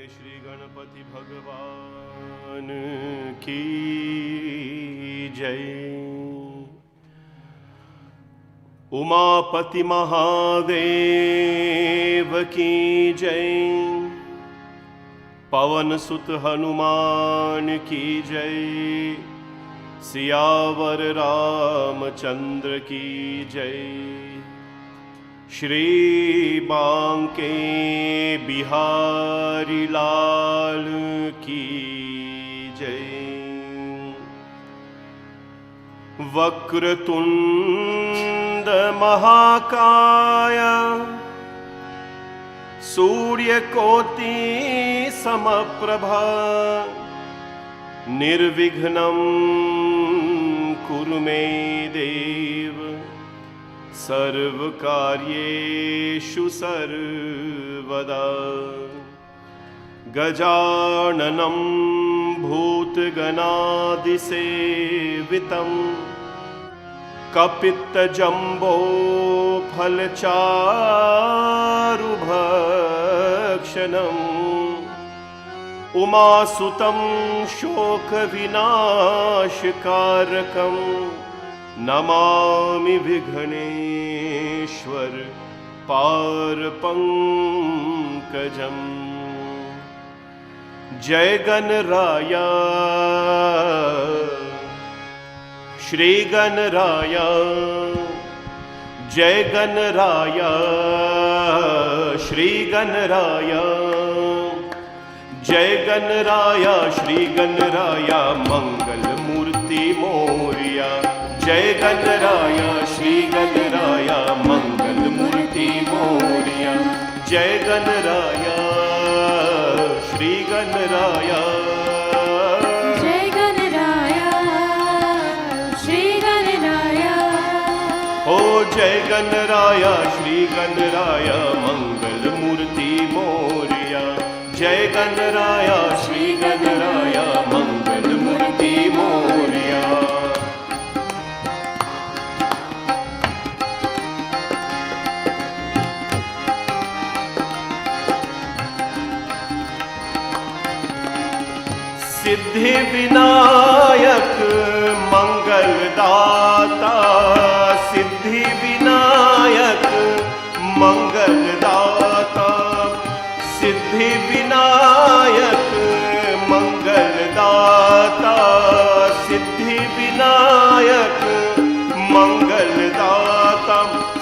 श्री गणपति भगवान की जय। उमापति महादेव की जय। पवन सुत हनुमान की जय। सियावर रामचंद्र की जय। श्री बांके बिहारी लाल की जय। वक्रतुंड महाकाय सूर्यकोटि समप्रभा निर्विघ्नं कुरु मे देव सर्वकार्येषु सर्वदा। गजाननं भूतगणादिसेवितं कपित्तजम्बो फलचारुभक्षणम् उमासुतं शोकविनाशकारकं नमामि विघ्नेश्वर पारपङ्कजम्। जय गणराया श्री गणराया। जय गणराया श्री गणराया। जय गणराया श्री गणराया मंगल मूर्ति मोरिया। जय गणराया श्री गणराया मंगल मूर्ति मोरिया। जय गणराया श्री गणराया। जय गणराया श्री गणराया। ओ जय गणराया श्री गणराया मंगल मूर्ति मोरिया। जय गणराया श्री गणराया मंगल मूर्ति मोरिया। सिद्धि विनायक मंगलदाता। सिद्धि विनायक मंगलदाता। सिद्धि विनायक मंगलदाता। सिद्धि विनायक मंगलदाता।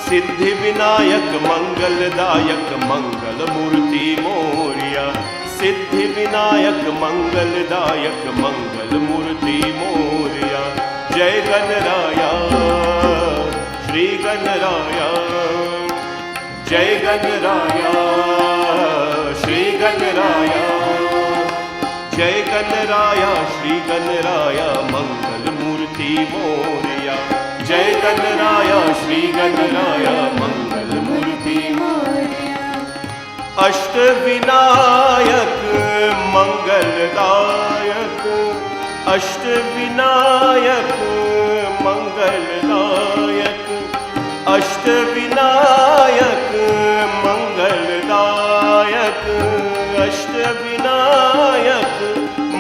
सिद्धि विनायक मंगलदायक मंगल मूर्ति मोरिया। सिद्धि विनायक मंगलदायक मंगल मूर्ति मोरिया। जय गणराया श्री गणराया। जय गणराया श्री गणराया। जय गणराया श्री गणराया मंगल मूर्ति मोरिया। जय गणराया श्री गणराया मंगल मूर्ति मोरिया। अष्टविनायक मंगलदायक। अष्टविनायक मंगलदायक। अष्टविनायक मंगलदायक। अष्टविनायक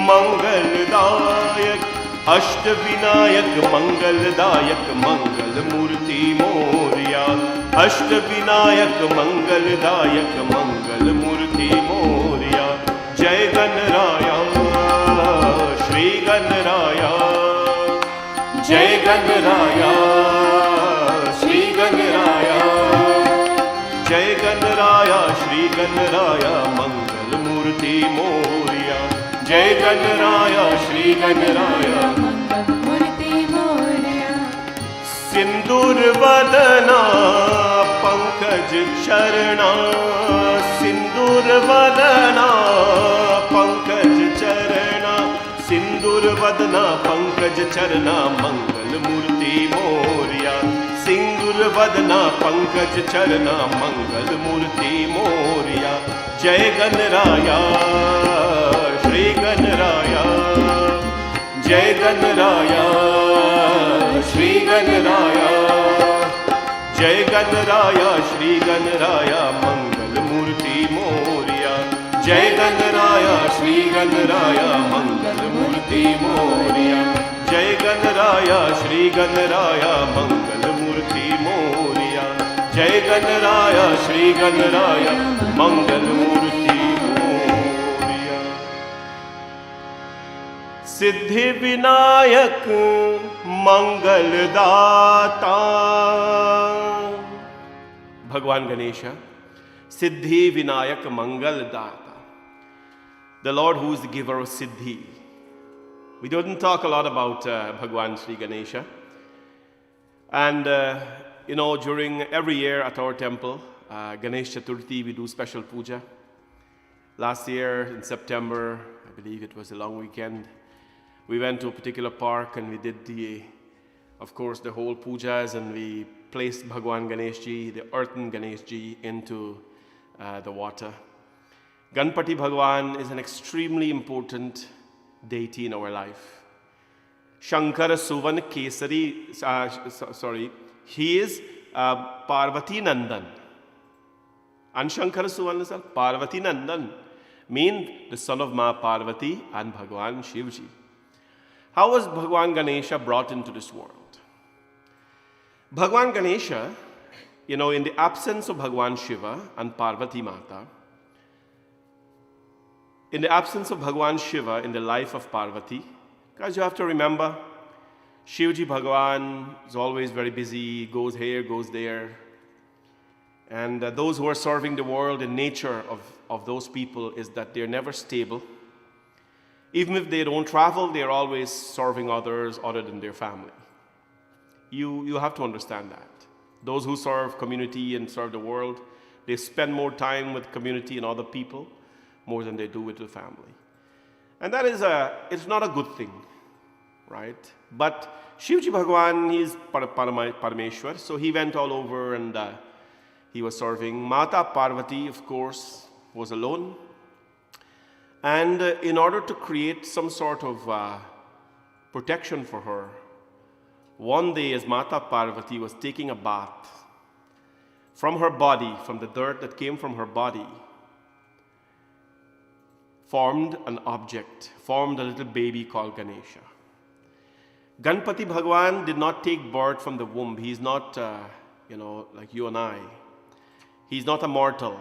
मंगलदायक। अष्टविनायक मंगलदायक मंगल मूर्ति मोरिया। अष्टविनायक मंगलदायक मंगल मूर्ति मोरिया। जय गणराया श्री गणराया। जय गणराया श्री गणराया। जय गणराया श्री गणराया मंगल मूर्ति मोरिया। जय गणराया श्री गणराया मंगल मूर्ति मोरिया। सिंदूर वदना पंकज चरणा। सिंदूर वदना पंकज चरणा। सिंदूर वदना पंकज चरणा मंगल मूर्ति मोरिया। सिंदूर वदना पंकज चरणा मंगल मूर्ति मोरिया। जय गणराया श्री गणराया। जय गणराया श्री गणराया। जय गणराया श्री गणराया मंगल मूर्ति मोरिया। जय गणराया श्री गणराया मंगल मूर्ति मोरिया। जय गणराया श्री गणराया मंगल मूर्ति मोरिया। जय गणराया श्री गणराया मंगल मूर्ति मोरिया। सिद्धि विनायक मंगलदाता भगवान Ganesha, Siddhi Vinayak मंगलदाता, the Lord who is the giver of siddhi. We don't talk a lot about Bhagwan Sri Ganesha. And during every year at our temple, Ganesh Chaturthi, we do special puja. Last year in September, I believe it was a long weekend, we went to a particular park and we did the whole pujas, and we placed Bhagwan Ganesh Ji, the earthen Ganesh Ji, into the water. Ganpati Bhagwan is an extremely important deity in our life. Shankara Suvan Kesari, he is Parvati Nandan. And Shankara Suvan is Parvati Nandan, mean the son of Ma Parvati and Bhagwan Shivji. How was Bhagwan Ganesha brought into this world? Bhagwan Ganesha, in the absence of Bhagwan Shiva and Parvati Mata, in the absence of Bhagwan Shiva in the life of Parvati, because you have to remember, Shivji Bhagwan is always very busy, goes here, goes there. And those who are serving the world, the nature of those people is that they're never stable. Even if they don't travel, they're always serving others other than their family. You have to understand that. Those who serve community and serve the world, they spend more time with community and other people more than they do with the family. And that is it's not a good thing, right? But Shivji Bhagwan, he is Parameshwar, so he went all over and he was serving. Mata Parvati, of course, was alone. And in order to create some sort of protection for her, one day as Mata Parvati was taking a bath, from her body, from the dirt that came from her body, formed an object, formed a little baby called Ganesha. Ganpati Bhagwan did not take birth from the womb. He's not, like you and I. He's not a mortal.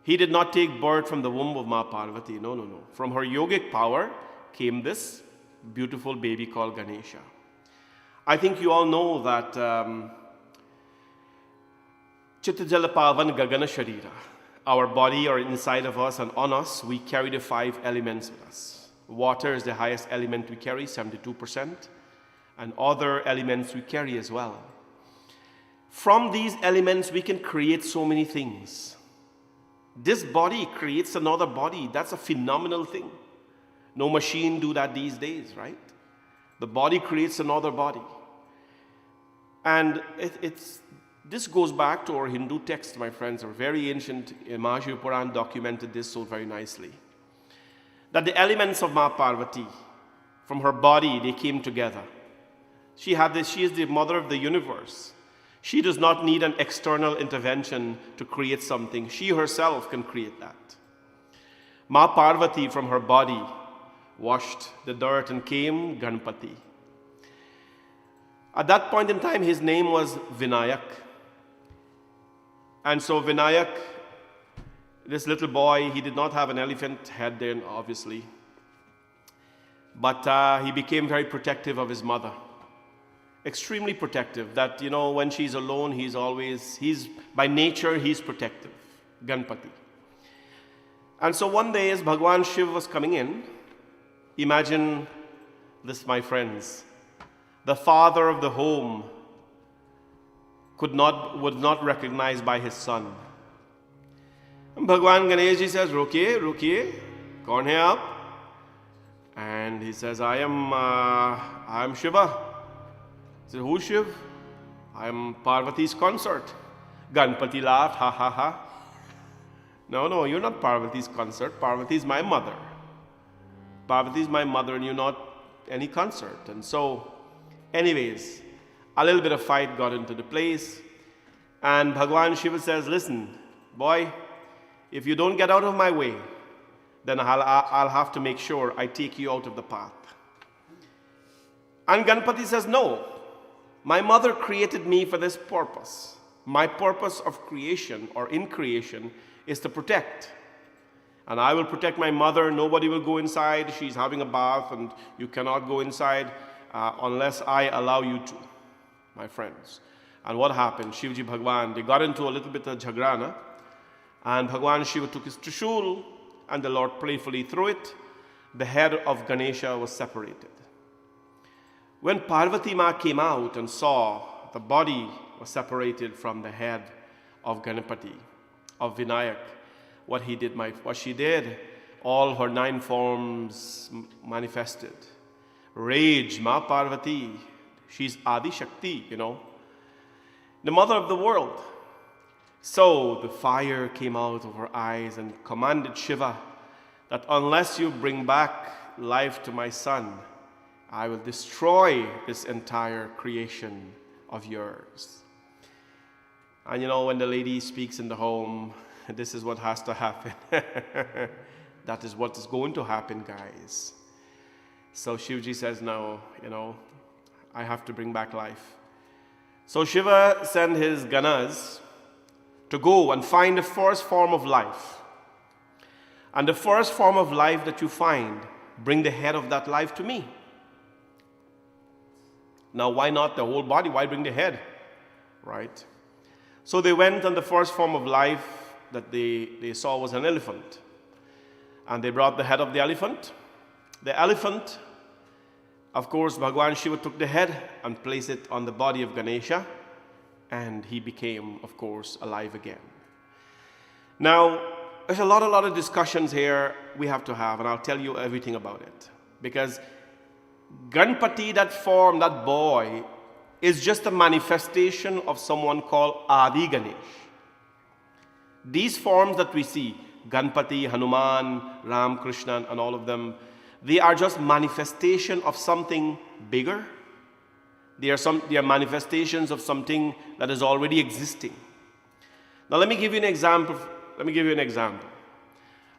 He did not take birth from the womb of Ma Parvati. No. From her yogic power came this beautiful baby called Ganesha. I think you all know that Chitta Pavan Gagana Sharira, our body or inside of us and on us, we carry the 5 elements with us. Water is the highest element we carry, 72%, and other elements we carry as well. From these elements, we can create so many things. This body creates another body. That's a phenomenal thing. No machine do that these days, right? The body creates another body. And this goes back to our Hindu text, my friends, our very ancient Mahajiva Puran documented this so very nicely. That the elements of Ma Parvati, from her body, they came together. She is the mother of the universe. She does not need an external intervention to create something. She herself can create that. Ma Parvati, from her body, washed the dirt and came Ganpati. At that point in time, his name was Vinayak. And so Vinayak, this little boy, he did not have an elephant head then, obviously. But he became very protective of his mother. Extremely protective, that, when she's alone, by nature, he's protective, Ganpati. And so one day, as Bhagwan Shiv was coming in, imagine this, my friends. The father of the home was not recognized by his son. And Bhagwan Ganesh says, Rukiye, kaun hai aap? And he says, I am Shiva. He says, who's Shiv? I am Parvati's consort. Ganpati laughed, ha ha ha. No, you're not Parvati's consort. Parvati is my mother. Parvati is my mother and you're not any consort. And so, anyways, a little bit of fight got into the place. And Bhagwan Shiva says, listen, boy, if you don't get out of my way, then I'll have to make sure I take you out of the path. And Ganpati says, no, my mother created me for this purpose. My purpose of creation or in creation is to protect. And I will protect my mother. Nobody will go inside. She's having a bath and you cannot go inside unless I allow you to, my friends. And what happened? Shivji Bhagwan, they got into a little bit of jhagrana, and Bhagwan Shiva took his trishul, and the Lord playfully threw it. The head of Ganesha was separated. When Parvati Ma came out and saw the body was separated from the head of Ganapati, of Vinayak, what she did, all her 9 forms manifested. Rage, Ma Parvati, she's Adi Shakti, the mother of the world. So the fire came out of her eyes and commanded Shiva that unless you bring back life to my son, I will destroy this entire creation of yours. And when the lady speaks in the home, this is what has to happen. That is what is going to happen, guys. So Shivji says, no, I have to bring back life. So Shiva sent his ganas to go and find the first form of life. And the first form of life that you find, bring the head of that life to me. Now, why not the whole body? Why bring the head? Right? So they went, and the first form of life that they saw was an elephant. And they brought the head of the elephant. The elephant, of course, Bhagwan Shiva took the head and placed it on the body of Ganesha, and he became, of course, alive again. Now, there's a lot of discussions here we have to have, and I'll tell you everything about it. Because Ganpati, that form, that boy, is just a manifestation of someone called Adi Ganesh. These forms that we see, Ganpati, Hanuman, Ram, Krishna, and all of them, they are just manifestation of something bigger. They are manifestations of something that is already existing. Now let me give you an example.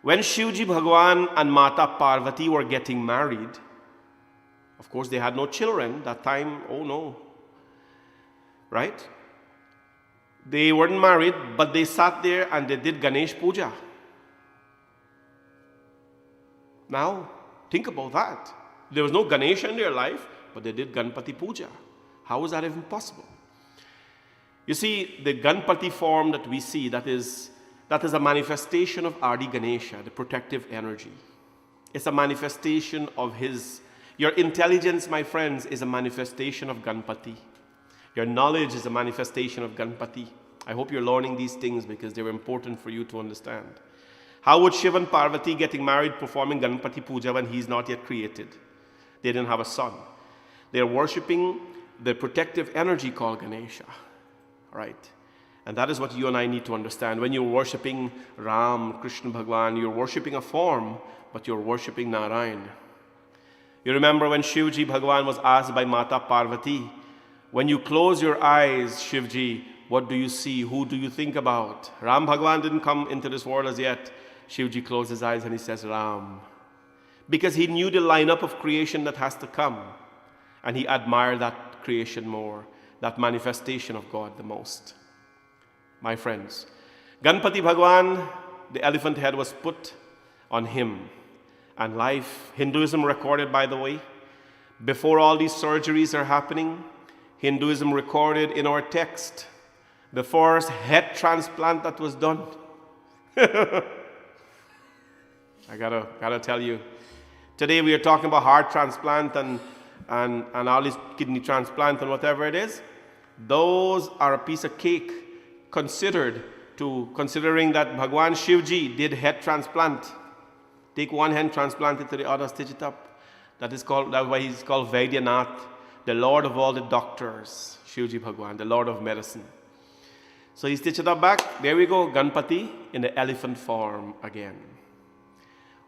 When Shivji Bhagwan and Mata Parvati were getting married, of course they had no children that time. Oh no. Right? They weren't married, but they sat there and they did Ganesh Puja. Now, think about that. There was no Ganesha in their life, but they did Ganpati Puja. How is that even possible? You see, the Ganpati form that we see, that is a manifestation of Adi Ganesha, the protective energy. It's a manifestation of your intelligence, my friends, is a manifestation of Ganpati. Your knowledge is a manifestation of Ganpati. I hope you're learning these things because they're important for you to understand. How would Shiva and Parvati getting married performing Ganpati Puja when he's not yet created? They didn't have a son. They're worshipping the protective energy called Ganesha. Right? And that is what you and I need to understand. When you're worshipping Ram, Krishna Bhagwan, you're worshipping a form, but you're worshipping Narayan. You remember when Shivji Bhagwan was asked by Mata Parvati, when you close your eyes, Shivji, what do you see? Who do you think about? Ram Bhagwan didn't come into this world as yet. Shivji closed his eyes and he says, Ram. Because he knew the lineup of creation that has to come. And he admired that creation more, that manifestation of God the most. My friends, Ganpati Bhagwan, the elephant head was put on him. And life, Hinduism recorded, by the way, before all these surgeries are happening, Hinduism recorded in our text the first head transplant that was done. I gotta tell you, today we are talking about heart transplant and all these kidney transplant and whatever it is. Those are a piece of cake considering that Bhagwan Shivji did head transplant. Take one hand, transplant it to the other, stitch it up. That's why he's called Vaidyanath, the Lord of all the doctors, Shivji Bhagwan, the Lord of medicine. So he stitched it up back. There we go, Ganpati in the elephant form again.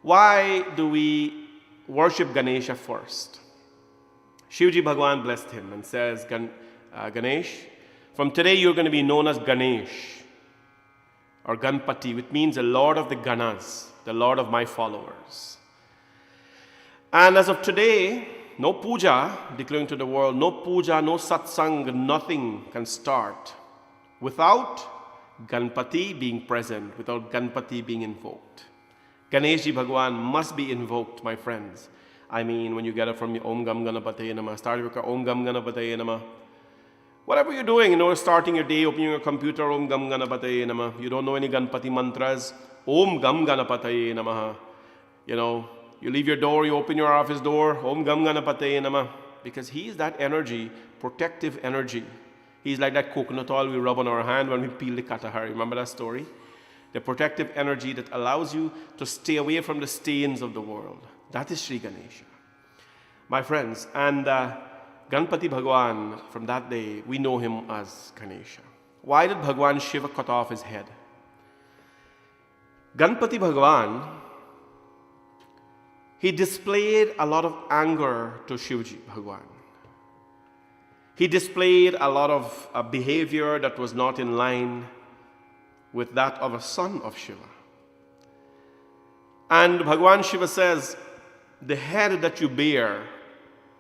Why do we worship Ganesha first? Shivji Bhagwan blessed him and says, Ganesh, from today you're going to be known as Ganesh. or Ganpati, which means the Lord of the Ganas, the Lord of my followers. And as of today, no puja, declaring to the world, no puja, no satsang, nothing can start without Ganpati being present, without Ganpati being invoked. Ganesh Ji Bhagwan must be invoked, my friends. I mean, when you get it from your Om Gam Ganapataye Namah, start with Om Gam Ganapataye Namah. Whatever you're doing, starting your day, opening your computer, Om Gam Ganapataye Namah. You don't know any Ganpati mantras, Om Gam Ganapataye Namah. You leave your door, you open your office door, Om Gam Ganapataye Namah. Because he is that energy, protective energy. He's like that coconut oil we rub on our hand when we peel the katahari. Remember that story? The protective energy that allows you to stay away from the stains of the world. That is Sri Ganesha. My friends, and Ganpati Bhagwan, from that day, we know him as Ganesha. Why did Bhagwan Shiva cut off his head? Ganpati Bhagwan, he displayed a lot of anger to Shivji Bhagwan. He displayed a lot of behavior that was not in line with that of a son of Shiva. And Bhagwan Shiva says, the head that you bear,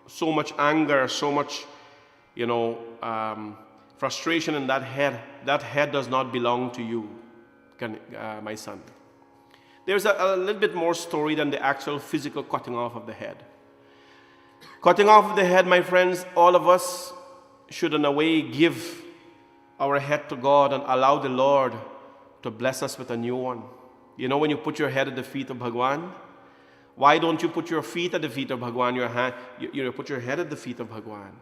so much anger, so much, frustration in that head does not belong to you, my son. There's a little bit more story than the actual physical cutting off of the head. Cutting off of the head, my friends, all of us should in a way give our head to God and allow the Lord to bless us with a new one. When you put your head at the feet of Bhagwan, why don't you put your feet at the feet of Bhagwan, you put your head at the feet of Bhagwan.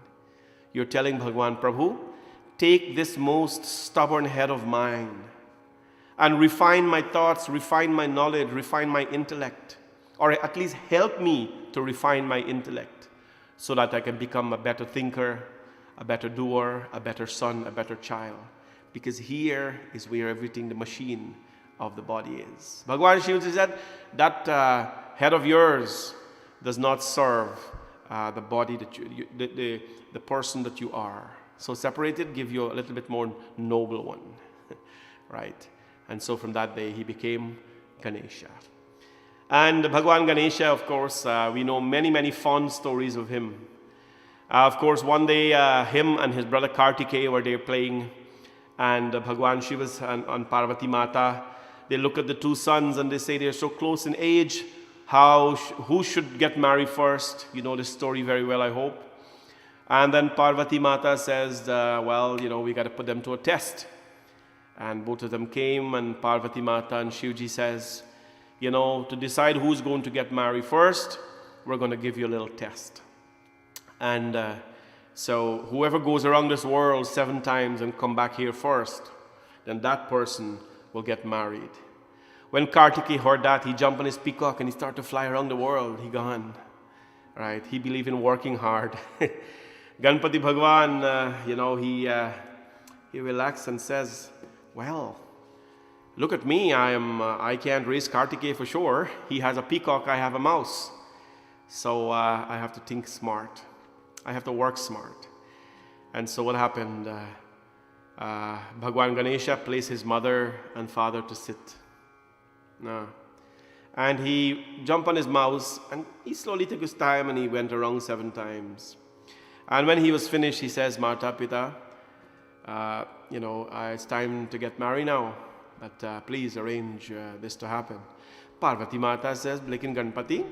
You're telling Bhagwan, Prabhu, take this most stubborn head of mine and refine my thoughts, refine my knowledge, refine my intellect, or at least help me to refine my intellect so that I can become a better thinker, a better doer, a better son, a better child. Because here is where everything, the machine of the body is. Bhagwan Shiva said that head of yours does not serve the body that the person that you are. So separate it, give you a little bit more noble one, right? And so from that day he became Ganesha. And Bhagwan Ganesha, of course, we know many fond stories of him. Of course, one day him and his brother Kartikeya were there playing, and Bhagwan Shiva and Parvati Mata, they look at the two sons and they say they're so close in age, who should get married first? You know this story very well, I hope. And then Parvati Mata says, we got to put them to a test. And both of them came, and Parvati Mata and Shivji says, to decide who's going to get married first, we're going to give you a little test. And so whoever goes around this world 7 times and come back here first, then that person will get married. When Kartikeya heard that, he jumped on his peacock and he started to fly around the world. He gone, right? He believed in working hard. Ganpati Bhagwan, he relaxed and says, well, look at me. I can't raise Kartikeya for sure. He has a peacock, I have a mouse. So I have to think smart. I have to work smart. And so what happened? Bhagwan Ganesha placed his mother and father to sit. And he jumped on his mouse and he slowly took his time and he went around 7 times. And when he was finished, he says, Mata, Pita, it's time to get married now. But please arrange this to happen. Parvati Mata says, Blikin Ganpati,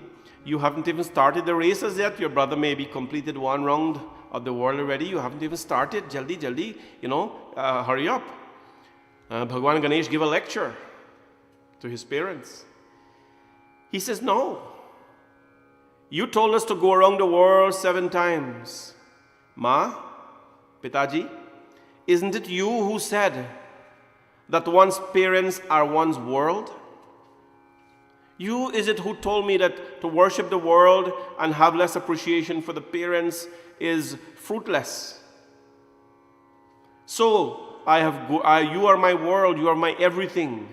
you haven't even started the races yet. Your brother maybe completed 1 round of the world already. You haven't even started. Jaldi, hurry up. Bhagwan Ganesh gave a lecture to his parents. He says, no. You told us to go around the world 7 times. Ma, Pitaji, isn't it you who said that one's parents are one's world? You is it who told me that to worship the world and have less appreciation for the parents is fruitless. So you are my world, you are my everything.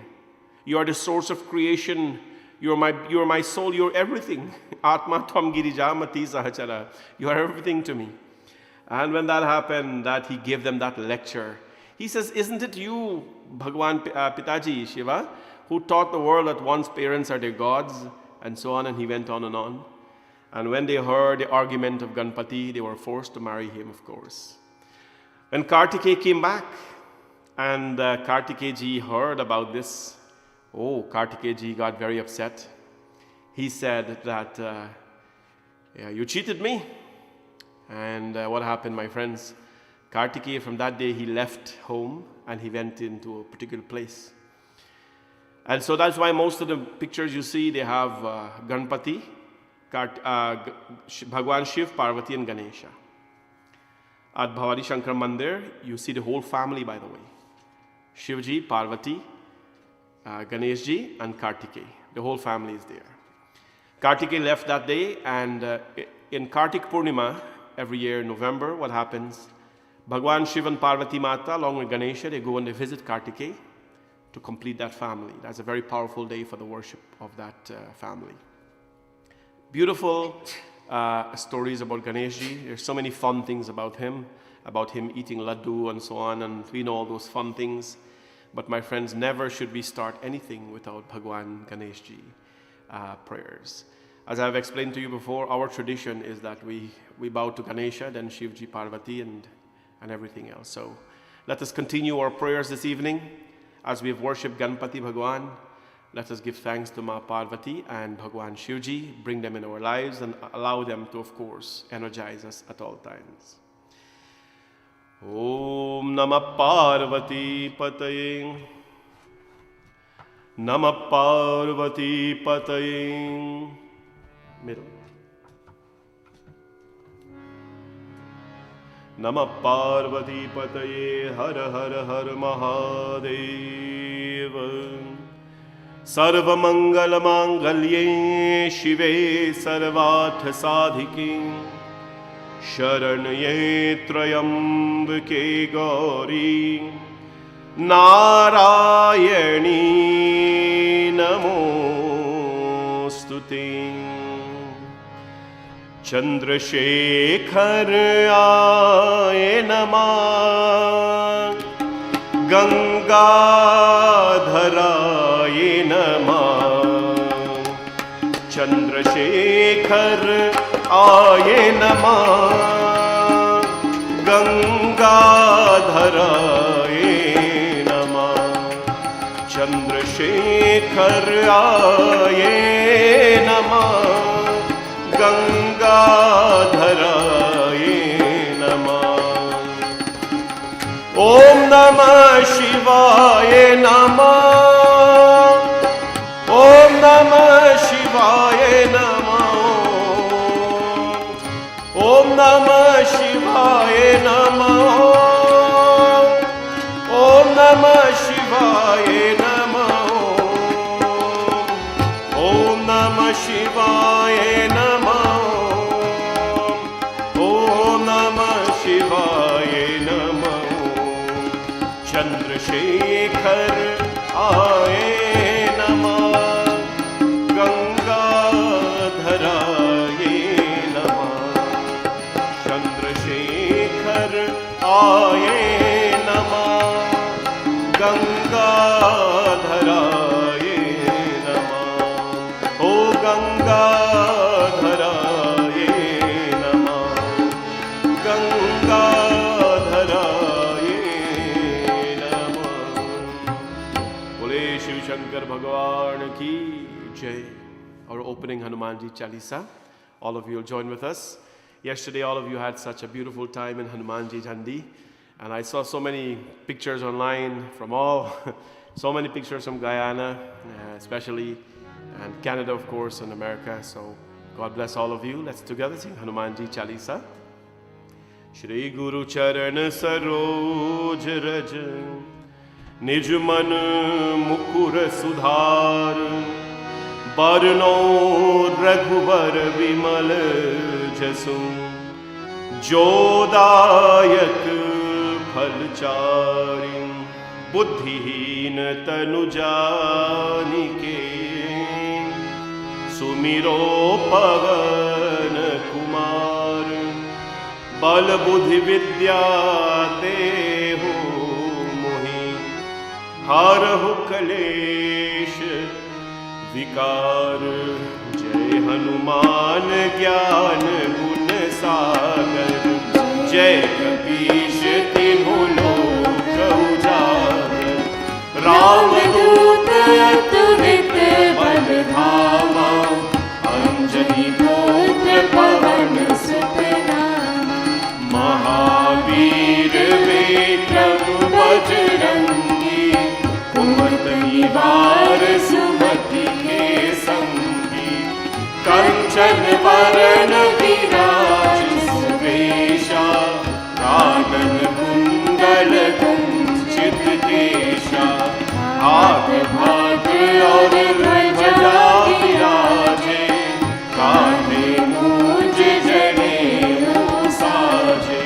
You are the source of creation. You are my soul, you are everything. Atma Tvam Girija Mati Sahachara. You are everything to me. And when that happened, that he gave them that lecture, He says, isn't it you, Bhagwan Pitaji Shiva, who taught the world that one's parents are their gods, and so on, and he went on and on. And when they heard the argument of Ganpati, they were forced to marry him, of course. When Kartikeya came back, and Kartikeya ji heard about this, Kartikeya ji got very upset. He said that, you cheated me. And what happened, my friends? Kartikeya, from that day, he left home and he went into a particular place. And so that's why most of the pictures you see, they have Ganpati, Bhagwan Shiv, Parvati, and Ganesha. At Bhavani Shankar Mandir, you see the whole family, by the way. Shivji, Parvati, Ganeshji, and Kartikeya. The whole family is there. Kartikeya left that day, and in Kartik Purnima, every year in November, what happens? Bhagwan Shiv and Parvati Mata, along with Ganesha, they go and they visit Kartikeya to complete that family. That's a very powerful day for the worship of that family. Beautiful stories about Ganeshji. There's so many fun things about him eating laddu and so on, and we know all those fun things. But my friends, never should we start anything without Bhagwan Ganeshji prayers. As I've explained to you before, our tradition is that we bow to Ganesha, then Shivji, Parvati, and everything else. So let us continue our prayers this evening. As we have worshipped Ganpati Bhagwan, let us give thanks to Ma Parvati and Bhagwan Shivji, bring them in our lives and allow them to, of course, energize us at all times. Om Namah Parvati Pataye, Namah Parvati Pataye. Middle. Namah Parvati Pataye, Har Har Har Mahadeva. Sarva Mangala Mangalye, Shive Sarvath Sadhike, Sharanye Trayambake Gauri, Narayani Namostute. Chandrasekhar Aye Namah, Gangadharaye Namah. Chandrasekhar Aye Namah, Gangadharaye Namah. Chandrasekhar Aye Namah, Gangadharaye Namah. Om Namah Shivaya Namah. Om Namah Shivaya Namah. Om Namah Shivaya Namah. Om Namah Shivaya Namah. Om Namah Shivaya Namah. Chandrasekhar Aye Namah, Gangadharaye Namah. Chandrasekhar Aye Namah, Gangadharaye Namah. O Gangadharaye Namah, Gangadharaye. Shankar Bhagwan ki Jai. Our opening Hanumanji Chalisa. All of you will join with us. Yesterday, all of you had such a beautiful time in Hanumanji Jandi. And I saw so many pictures online from so many pictures from Guyana, especially, and Canada, of course, and America. So God bless all of you. Let's together sing Hanumanji Chalisa. Shri Guru Charan Saroj Raj, निज मन मुकुर सुधार, बरनो रघुबर विमल जसु, जो दायक फलचारि, बुद्धिहीन तनु जानिके, सुमिरो पवन कुमार, बल बुद्धि विद्या देहु हारहु कलेश विकार। जय हनुमान ज्ञान गुण सागर। जय कपीश तिन्हु लोक उजागर। रामदूत अतुलित बल धामा। अंजनी पुत्र पवन सुत नामा। महावीर विक्रम बजरंगी। कुमत निवार सुमति के संगी। कंचन वरण विराज सुवेशा। कानन कुंडल कुंचित केशा। हाथ भाग्य और ध्वजा विराजे। कांधे मूंज जनेऊ साजे।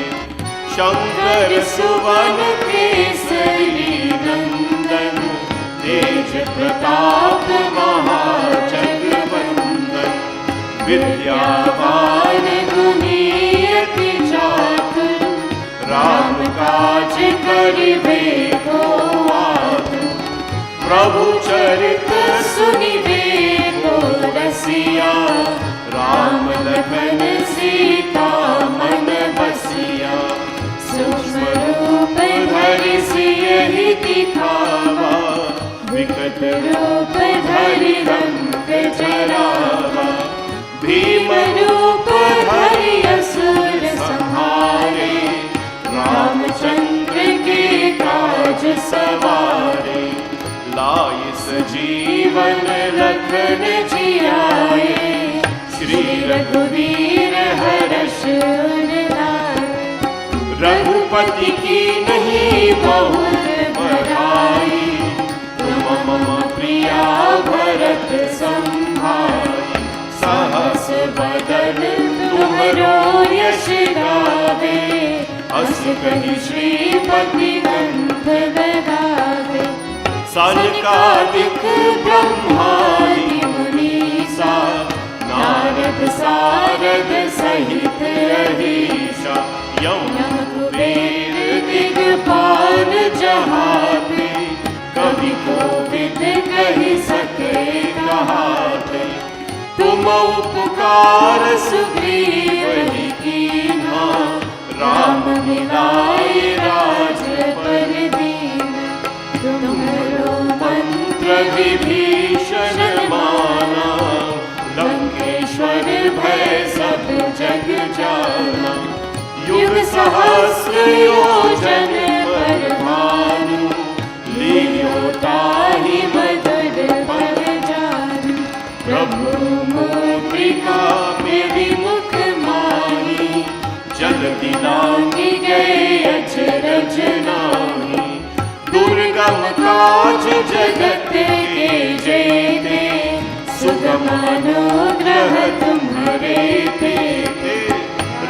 शंकर सुवन केसरी नंदन। तेज प्रताप महाजगवंदन। विद्यावान गुणी अति चातुर। राम काज करिबे को आतुर। प्रभु चरित सुनिबे को रसिया। राम लखन सीता मन बसिया। सूक्ष्म रूप धरि सियहि दिखावा। विकट रूप धरि रंग जरावा। भीम रूप धरि असुर संहारे। रामचंद्र के काज सवारे। लाए सजीवन लखन जियाए। श्री रघुवीर हर्ष उर लाए। रघुपति की नहीं बहुत बड़ाई। तुम मम प्रिया भरत संभाई। सहस बदन तुमरो यश गावे। अस कहि श्रीपति कंठ लगावे। सनकादिक ब्रह्मादि मुनीसा। नारद सारद सहित अहीसा। यम कुबेर दिगपाल जहाते। कवि कोविद कहि सके कहाते। तुम उपकार सुग्रीव कीन्हा। राम मिलाए राजपद दीन्हा। तुम्हरो मंत्र विभीषण माना। लंकेश्वर भय सब जग जाना। युग सहस्र योजन पर भानु। लील्यो ताहि मधुर फल जानु। प्रभु मुद्रिका मेरी मुख माही। जल्दी लांघि गए अचरज नाही। दुर्गम काज जगत के जेते। सुगम अनुग्रह तुम्हारे तेते।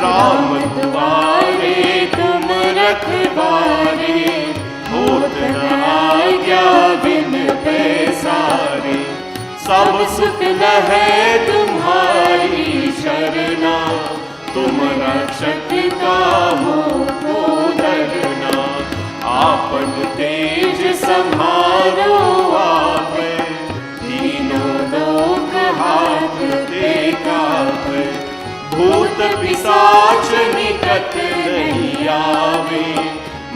राम दुआरे तुम रखवारे। होत न आज्ञा बिन पैसारे। सब सुख लहै तुम्हारी शरणा। तुम रक्षक काहू को डरना। आपन तेज सम्हारो आपे। तीनों लोक हाथ कापे। भूत पिशाच निकट नहीं आवे।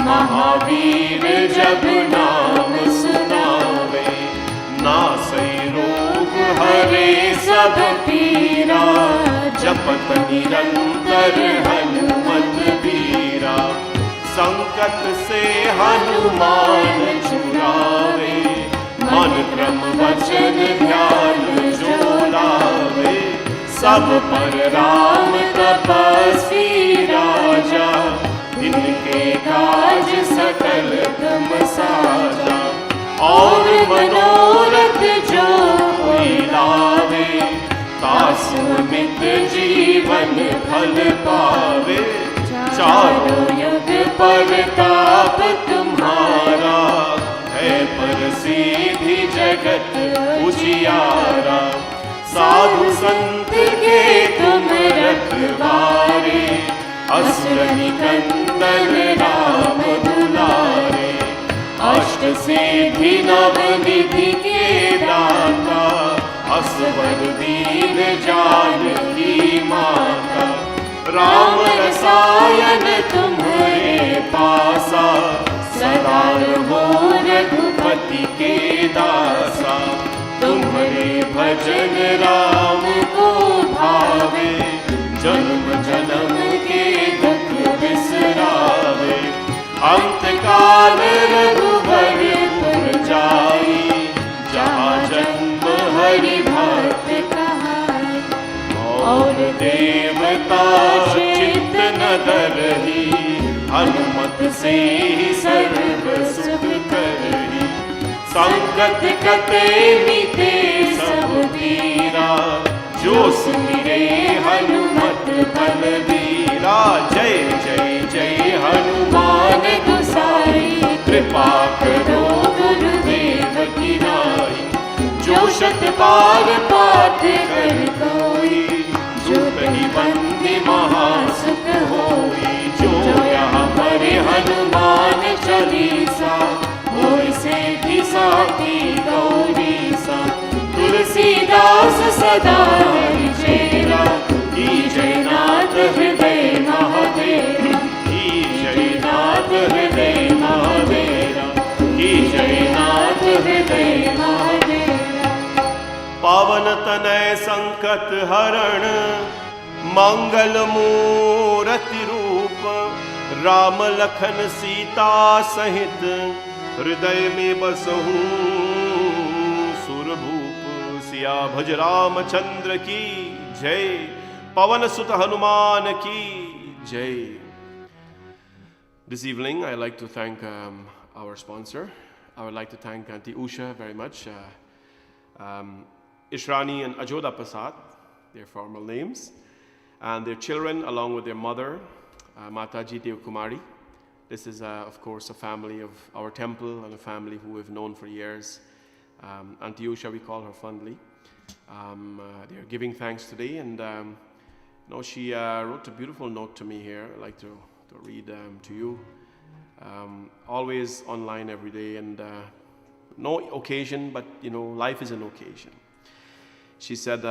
महावीर जब नाम सुनावे। नासै रोग हरे सब पीरा। जपत निरंतर हनुमत बीरा। संकट से हनुमान छुड़ावे। मन क्रम वचन ध्यान जो लावे। सब पर राम तपस्वी राजा। इनके काज सकल तुम साजा। और मनोरथ जो कोई लावे। तासु अमित जीवन फल पावे। चारों युग परताप तुम्हारा। है प्रसिद्धि जगत उजियारा। साधु संत के तुम रखवारे। असुर निकंदन राम दुलारे। अष्ट सिद्धि नवनिधि के दाता, असवर दीन जानकी माता। राम रसायन तुम्हारे पासा, सदा रहो रघुपति के दासा। तुम्हारे भजन राम को भावे, जन्म जन्म के दुख बिसरावे। अंत काल रघुबर पुर जाई, जहाँ जन्म हरि भक्त कहाई। और देवता चित्त न धरहि, हनुमत से ही सर्व सुख करहि। संकट कटे मिटे सब पीरा, जो सुमिरे हनुमत बलबीरा। जय जय जय हनुमान गोसाई, कृपा करो गुरुदेव की नाई। जो शत बार पाठ कर कोई, जो कहीं बंदी महासुख होई। जो यहाँ पढ़े हनुमान चालीसा, होय सिद्धि साखी गौरीसा। तुलसीदास सदा हरि चेरा, की जयनाथ हृदय महादेवा। की जयनाथ हृदय महादेवा, की जयनाथ हृदय महादेवा। पावन तनय संकट हरण, मंगल मूरति रूप। राम लखन सीता सहित, हृदय में बसहूँ सुरभूप। सिया भज रामचंद्र की जय, पवन सुत हनुमान की जय। This evening I'd like to thank our sponsor. I would like to thank Auntie Usha very much. Ishrani and Ajoda Prasad, their formal names, and their children along with their mother, Mataji Dev Kumari. This is, of course, a family of our temple and a family who we've known for years. Auntie Usha, we call her fondly. They are giving thanks today, and she wrote a beautiful note to me here. I'd like to read to you. Always online every day, and no occasion, but life is an occasion. She said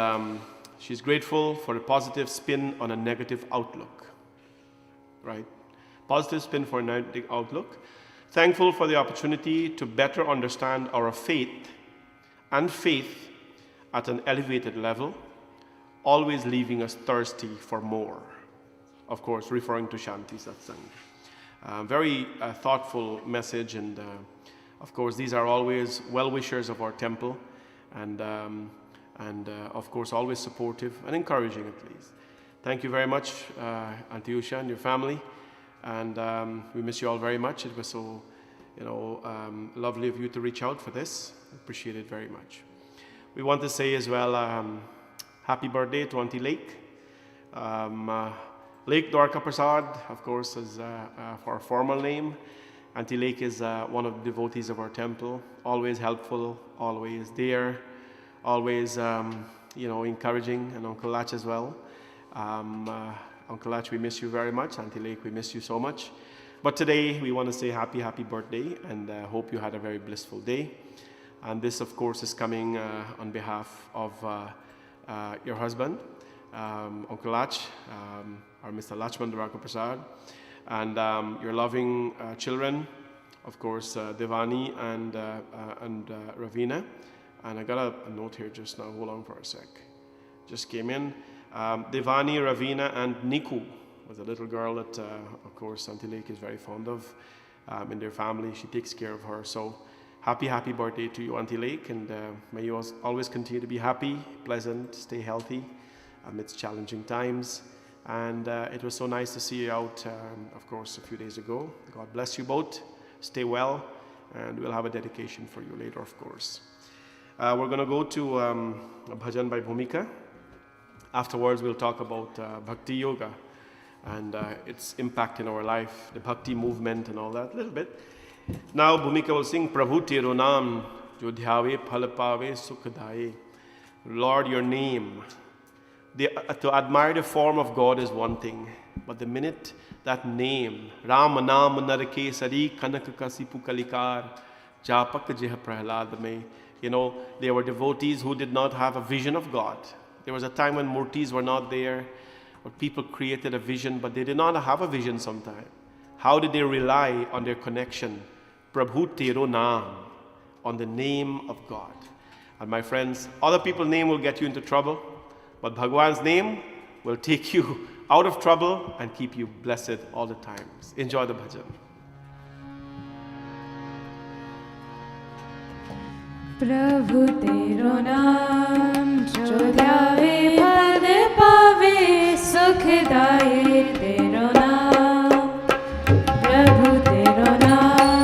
she's grateful for a positive spin on a negative outlook. Right? Positive spin for a negative outlook. Thankful for the opportunity to better understand our faith and faith at an elevated level, always leaving us thirsty for more. Of course, referring to Shanti Satsangh. Very thoughtful message, and of course, these are always well-wishers of our temple, and of course, always supportive and encouraging at least. Thank you very much, Auntie Usha and your family, and we miss you all very much. It was so, lovely of you to reach out for this. Appreciate it very much. We want to say as well, happy birthday to Auntie Lake. Lake Dwarka Prasad, of course, is for our formal name. Auntie Lake is one of the devotees of our temple, always helpful, always there, always, encouraging, and Uncle Lach as well. Uncle Lach, we miss you very much. Auntie Lake, we miss you so much. But today, we want to say happy birthday, and hope you had a very blissful day. And this, of course, is coming on behalf of your husband, Uncle Lach, or Mr. Lachman Dwarka Prasad, and your loving children, of course, Devani and Ravina. And I got a note here just now. Hold on for a sec. Just came in. Devani, Ravina, and Niku was a little girl that, of course, Auntie Lake is very fond of in their family. She takes care of her. So happy birthday to you, Auntie Lake, and may you always continue to be happy, pleasant, stay healthy amidst challenging times. And it was so nice to see you out, of course, a few days ago. God bless you both. Stay well, and we'll have a dedication for you later, of course. We're going to go to a bhajan by Bhumika. Afterwards, we'll talk about bhakti yoga and its impact in our life, the bhakti movement and all that, a little bit. Now, Bhumika will sing Prabhu Tero Naam, Jo Dhyave Phal Pave Sukh Daye. Lord, your name. To admire the form of God is one thing, but the minute that name, Ram Naam Narke Sari Kanak Kasipu Kalikar, Japak jeh prahlad mein. There were devotees who did not have a vision of God. There was a time when murtis were not there, but people created a vision, but they did not have a vision sometime. How did they rely on their connection? Prabhu Tero Naam, on the name of God. And my friends, other people's name will get you into trouble, but Bhagwan's name will take you out of trouble and keep you blessed all the times. Enjoy the bhajan. प्रभु तेरो नाम जो ध्यावे फल पावे सुखदाये तेरो नाम प्रभु तेरो नाम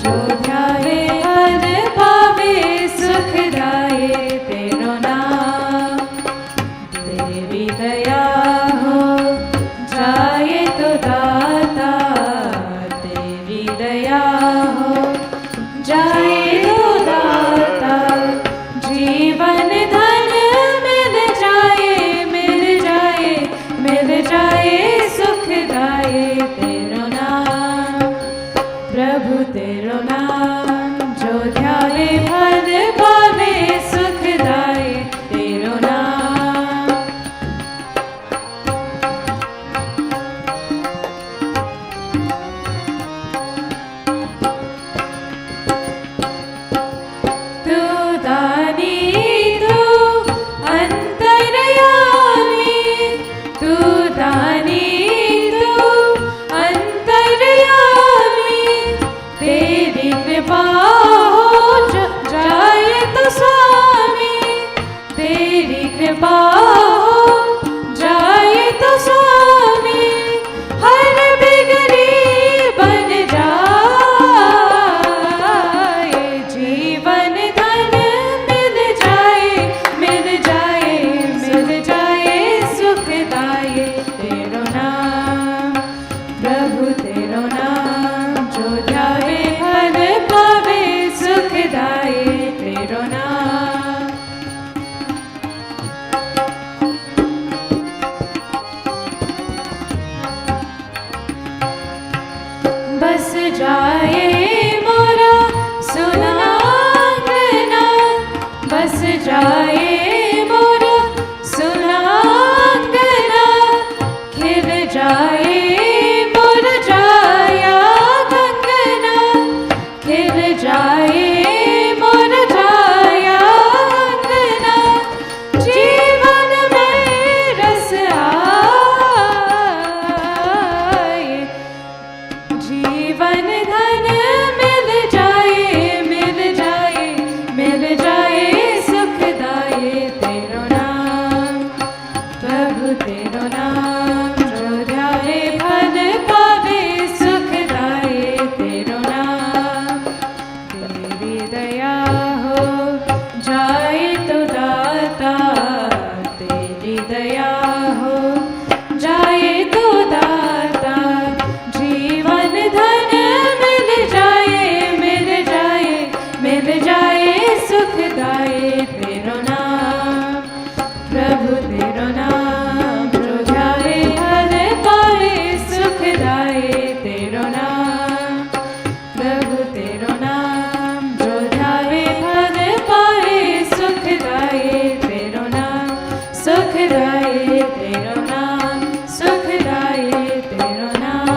जो ध्यावे फल पावे सुखदाये तेरो नाम तेरी दया हो जाए तो दाता तेरी दया हो जाए जीवन धन मिल जाए सुखदाये तेरो नाम प्रभु तेरो नाम जो ध्याए फल पावे सुखदाये तेरो नाम तू दानी बस जाए मोरा सुनांगना बस जाए मोरा सुनांगना खिल जाए मुरझाया कंगना खिल जाए मुरझाया कंगना जीवन में रस आए जीवन धन मिल जाए सुखदाये तेरो नाम प्रभु तेरो नाम जो ध्याए फल पावे सुखदाये तेरो नाम तेरी दया हो जाए तो दाता तेरी दया हो जाए तो दाता जीवन धन मिल जाए सुखदाये तेरो नाम प्रभु तेरो नाम जो ध्याए फल पावे सुखदाये तेरो नाम प्रभु तेरो नाम जो ध्याए फल पावे सुखदाये तेरो नाम सुखदाये तेरो नाम सुखदाये तेरो नाम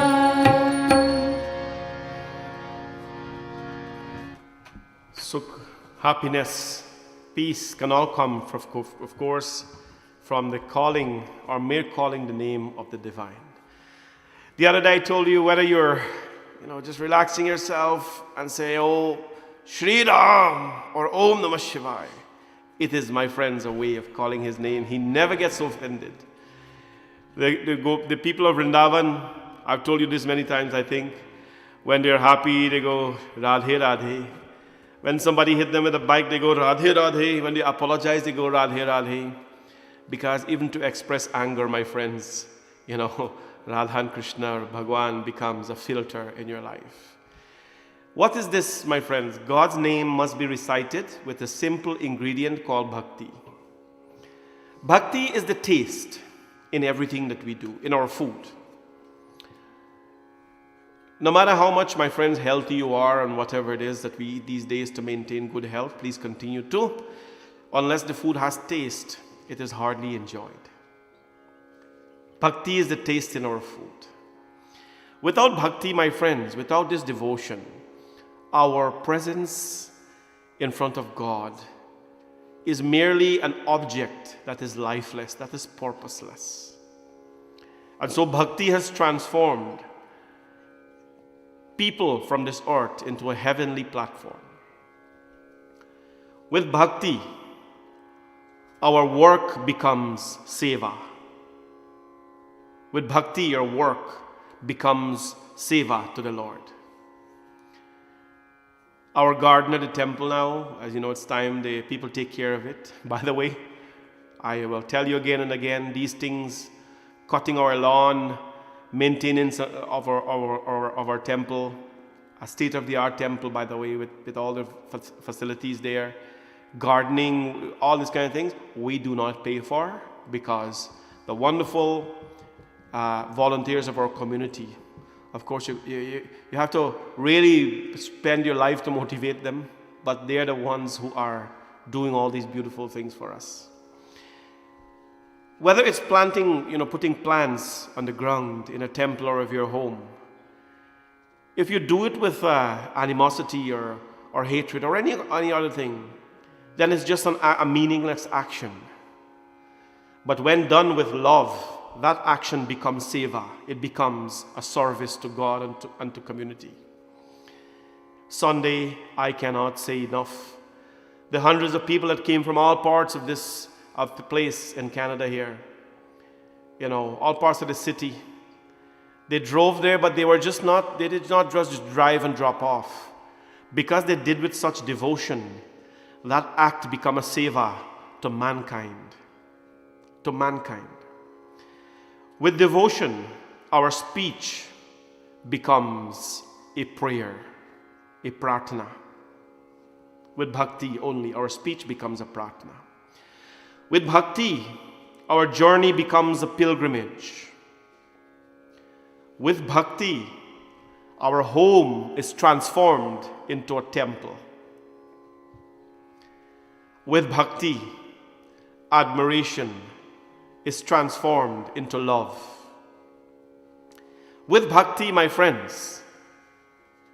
Sukh, happiness, peace can all come, of course, from the calling or mere calling the name of the divine. The other day I told you whether you're just relaxing yourself and say, oh, Shri Ram or Om Namah Shivaya. It is, my friends, a way of calling his name. He never gets offended. The people of Vrindavan, I've told you this many times, I think, when they're happy, they go, Radhe Radhe. When somebody hit them with a bike, they go, Radhe Radhe. When they apologize, they go, Radhe Radhe. Because even to express anger, my friends, Radha and Krishna or Bhagwan becomes a filter in your life. What is this, my friends? God's name must be recited with a simple ingredient called bhakti. Bhakti is the taste in everything that we do, in our food. No matter how much, my friends, healthy you are and whatever it is that we eat these days to maintain good health, please continue to. Unless the food has taste, it is hardly enjoyed. Bhakti is the taste in our food. Without bhakti, my friends, without this devotion, our presence in front of God is merely an object that is lifeless, that is purposeless. And so bhakti has transformed people from this earth into a heavenly platform. With bhakti, our work becomes seva. With bhakti, your work becomes seva to the Lord. Our garden at the temple now, as you know, it's time the people take care of it. By the way, I will tell you again and again, these things, cutting our lawn, maintenance of our temple, a state-of-the-art temple, by the way, with all the facilities there, gardening, all these kind of things, we do not pay for, because the wonderful volunteers of our community, of course, you have to really spend your life to motivate them, but they're the ones who are doing all these beautiful things for us. Whether it's planting, putting plants on the ground in a temple or of your home, if you do it with animosity or hatred or any other thing, then it's just a meaningless action. But when done with love, that action becomes seva. It becomes a service to God and to community. Sunday, I cannot say enough. The hundreds of people that came from all parts of the place in Canada here, all parts of the city, they drove there, but they did not just drive and drop off. Because they did with such devotion, that act became a seva to mankind. To mankind. With devotion, our speech becomes a prayer, a prarthana. With bhakti only, our speech becomes a prarthana. With bhakti, our journey becomes a pilgrimage. With bhakti, our home is transformed into a temple. With bhakti, admiration is transformed into love. With bhakti, my friends,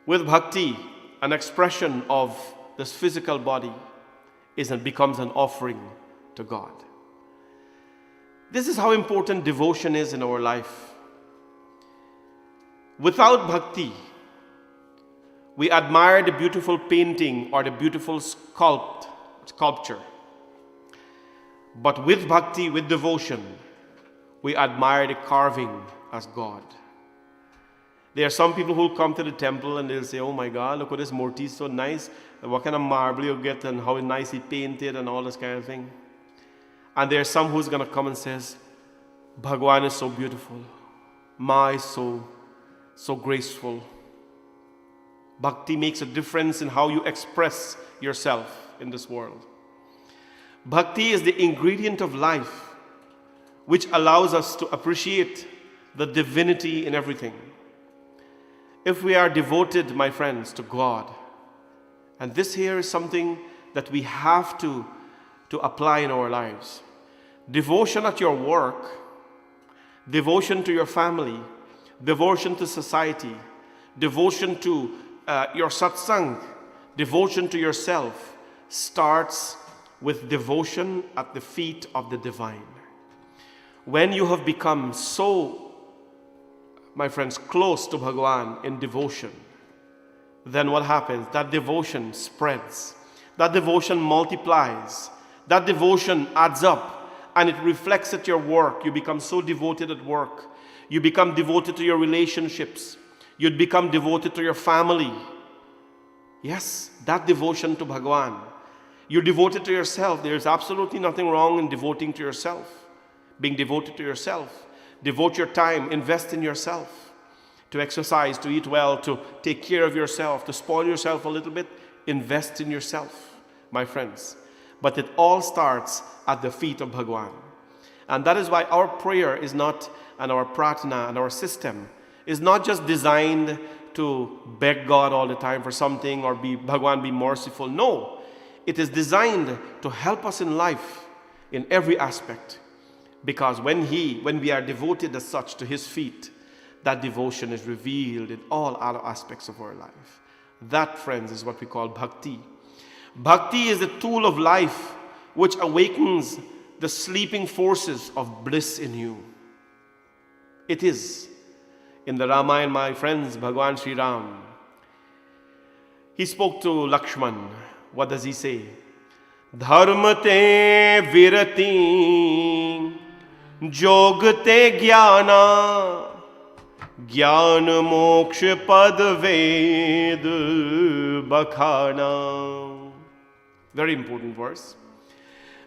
with bhakti, an expression of this physical body becomes an offering to God. This is how important devotion is in our life. Without bhakti, we admire the beautiful painting or the beautiful sculpture. But with bhakti, with devotion, we admire the carving as God. There are some people who come to the temple and they'll say, oh my God, look at this murti, it's so nice. What kind of marble you get and how nice he painted and all this kind of thing. And there are some who's going to come and says, Bhagwan is so beautiful. Ma is so graceful. Bhakti makes a difference in how you express yourself in this world. Bhakti is the ingredient of life which allows us to appreciate the divinity in everything. If we are devoted, my friends, to God, and this here is something that we have to apply in our lives. Devotion at your work, devotion to your family, devotion to society, devotion to your satsang, devotion to yourself starts with devotion at the feet of the divine. When you have become so, my friends, close to Bhagwan in devotion, then what happens? That devotion spreads. That devotion multiplies. That devotion adds up and it reflects at your work. You become so devoted at work. You become devoted to your relationships. You become devoted to your family. Yes, that devotion to Bhagwan. You're devoted to yourself. There's absolutely nothing wrong in devoting to yourself. Being devoted to yourself. Devote your time. Invest in yourself. To exercise, to eat well, to take care of yourself, to spoil yourself a little bit. Invest in yourself, my friends. But it all starts at the feet of Bhagwan. And that is why our prayer is not, and our prarthana and our system is not just designed to beg God all the time for something or Bhagwan be merciful. No, it is designed to help us in life in every aspect. Because when we are devoted as such to his feet, that devotion is revealed in all other aspects of our life. That, friends, is what we call bhakti. Bhakti is the tool of life which awakens the sleeping forces of bliss in you. It is. In the Ramayana, my friends, Bhagwan Sri Ram, he spoke to Lakshman. What does he say? Dharmate virati jogte jnana Gyan moksha pad ved bakhana. Very important verse.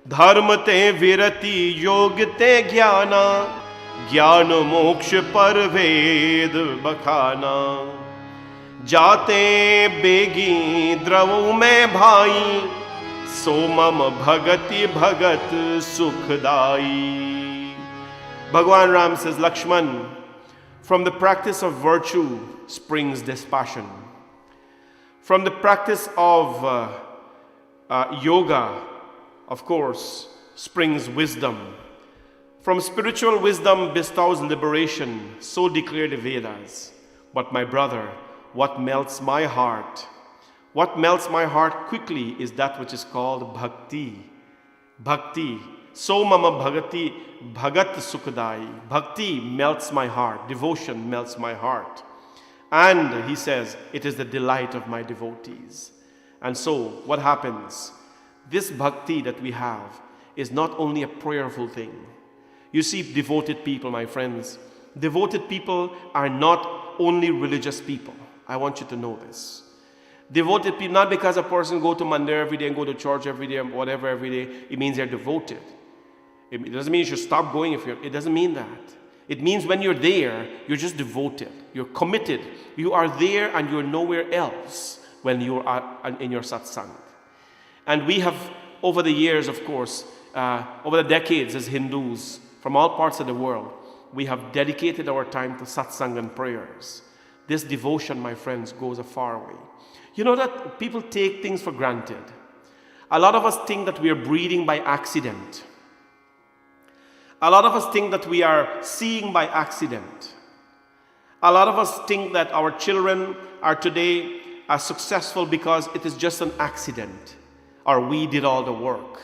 Dharmate virati yogte jnana Gyan moksha par ved bakhana. Jate begi dravu mein bhai Somam bhagati bhagat sukhdai. Bhagwan Ram says, Lakshman, from the practice of virtue springs dispassion. From the practice of yoga, of course, springs wisdom. From spiritual wisdom bestows liberation, so declare the Vedas. But my brother, what melts my heart quickly is that which is called bhakti. Bhakti. So mama bhagati bhagat sukhdai. Bhakti melts my heart. Devotion melts my heart. And he says, it is the delight of my devotees. And so, what happens? This bhakti that we have is not only a prayerful thing. You see, devoted people, my friends, devoted people are not only religious people. I want you to know this. Devoted people, not because a person go to mandir every day and go to church every day and whatever every day, it means they're devoted. It doesn't mean you should stop going it doesn't mean that. It means when you're there, you're just devoted. You're committed. You are there and you're nowhere else when you are in your satsang. And we have, over the years, of course, over the decades as Hindus, from all parts of the world, we have dedicated our time to satsang and prayers. This devotion, my friends, goes a far way. You know that people take things for granted. A lot of us think that we are breathing by accident. A lot of us think that we are seeing by accident. A lot of us think that our children are today successful because it is just an accident, or we did all the work.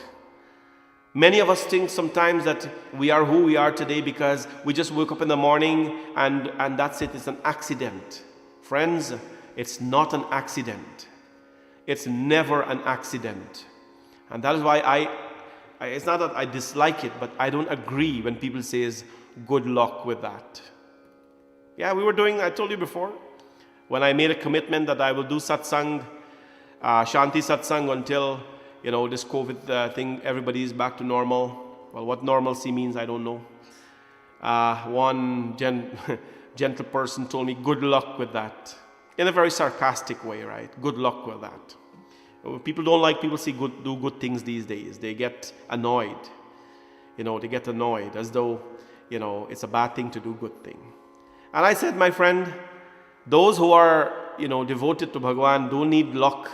Many of us think sometimes that we are who we are today because we just woke up in the morning and that's it. It's an accident. Friends, it's not an accident. It's never an accident. And that is why it's not that I dislike it, but I don't agree when people say good luck with that. Yeah, I told you before, when I made a commitment that I will do satsang, Shanti Satsangh until, this COVID thing, everybody is back to normal. Well, what normalcy means, I don't know. One gentle person told me, good luck with that. In a very sarcastic way, right? Good luck with that. People don't like people say do good things these days. They get annoyed. They get annoyed as though, it's a bad thing to do good thing. And I said, my friend, those who are, devoted to Bhagwan don't need luck.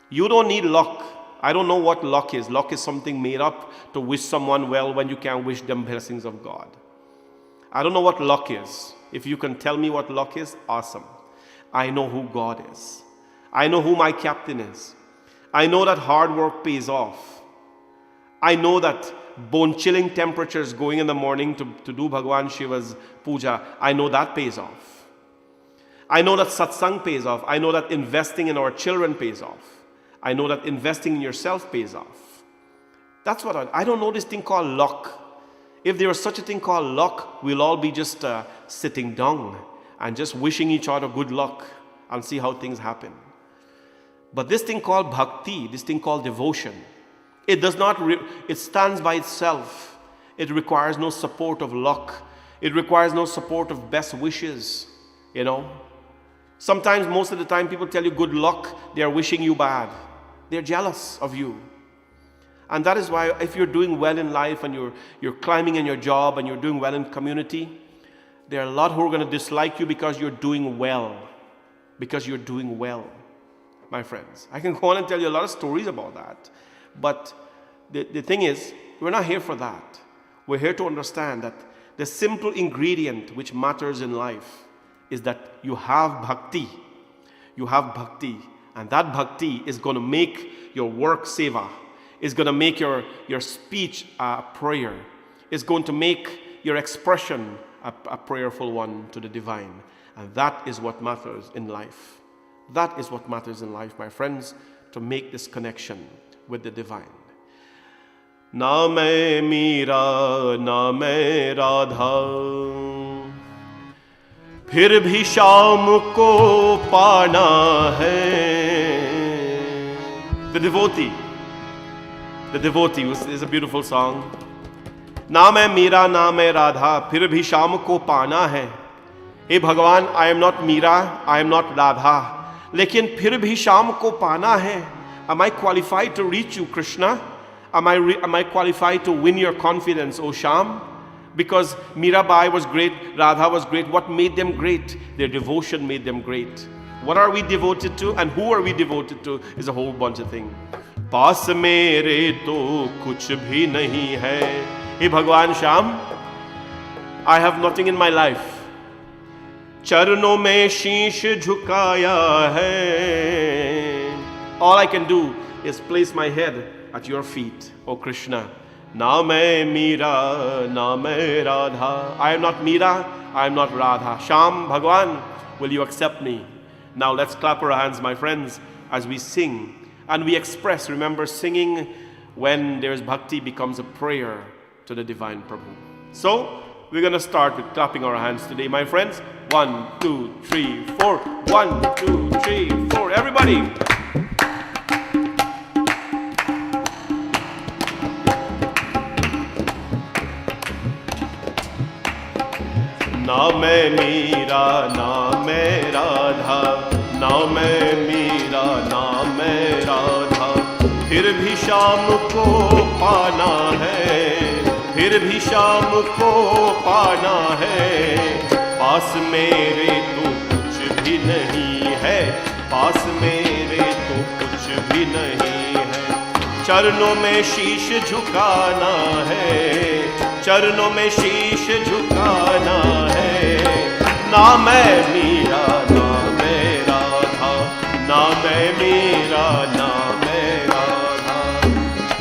You don't need luck. I don't know what luck is. Luck is something made up to wish someone well when you can't wish them blessings of God. I don't know what luck is. If you can tell me what luck is, awesome. I know who God is. I know who my captain is. I know that hard work pays off. I know that bone-chilling temperatures going in the morning to do Bhagwan Shiva's puja, I know that pays off. I know that satsang pays off. I know that investing in our children pays off. I know that investing in yourself pays off. That's what I don't know this thing called luck. If there was such a thing called luck, we'll all be just sitting down and just wishing each other good luck and see how things happen. But this thing called bhakti, this thing called devotion, it does not, it stands by itself. It requires no support of luck. It requires no support of best wishes, Sometimes, most of the time, people tell you good luck, they are wishing you bad. They're jealous of you. And that is why if you're doing well in life and you're climbing in your job and you're doing well in community, there are a lot who are going to dislike you because you're doing well. because you're doing well, my friends. I can go on and tell you a lot of stories about that. But the thing is, we're not here for that. We're here to understand that the simple ingredient which matters in life is that you have bhakti. You have bhakti. And that bhakti is going to make your work seva. It's going to make your speech a prayer. It's going to make your expression a prayerful one to the divine. And that is what matters in life. That is what matters in life, my friends, to make this connection with the divine. Na main Meera, na main Radha, फिर भी शाम को पाना है. The devotee is a beautiful song. ना मैं मीरा ना मैं राधा, फिर भी शाम को पाना है. हे भगवान, I am not Meera, I am not Radha, लेकिन फिर भी शाम को पाना है. Am I qualified to reach you, Krishna? Am I qualified to win your confidence, O Sham? Because Mirabai was great, Radha was great. What made them great? Their devotion made them great. What are we devoted to and who are we devoted to is a whole bunch of things. पास मेरे तो कुछ भी नहीं है. Hey Bhagwan Sham, I have nothing in my life. चरणों में शीश झुकाया है. All I can do is place my head at your feet, O Krishna. Na main Meera, na main Radha. I am not Meera, I am not Radha. Sham, Bhagwan, will you accept me? Now let's clap our hands, my friends, as we sing. And we express, remember, singing when there's bhakti becomes a prayer to the divine Prabhu. So, we're going to start with clapping our hands today, my friends. 1, 2, 3, 4. 1, 2, 3, 4. Everybody. ना मैं मीरा ना मैं राधा, ना मैं मीरा ना मैं राधा, फिर भी शाम को पाना है, फिर भी शाम को पाना है. पास मेरे तो कुछ भी नहीं है, पास मेरे तो कुछ भी नहीं है. चरणों में शीश झुकाना है, चरणों में शीश झुकाना है. ना मैं मीरा ना मैं राधा, ना मैं मीरा ना मैं Radha.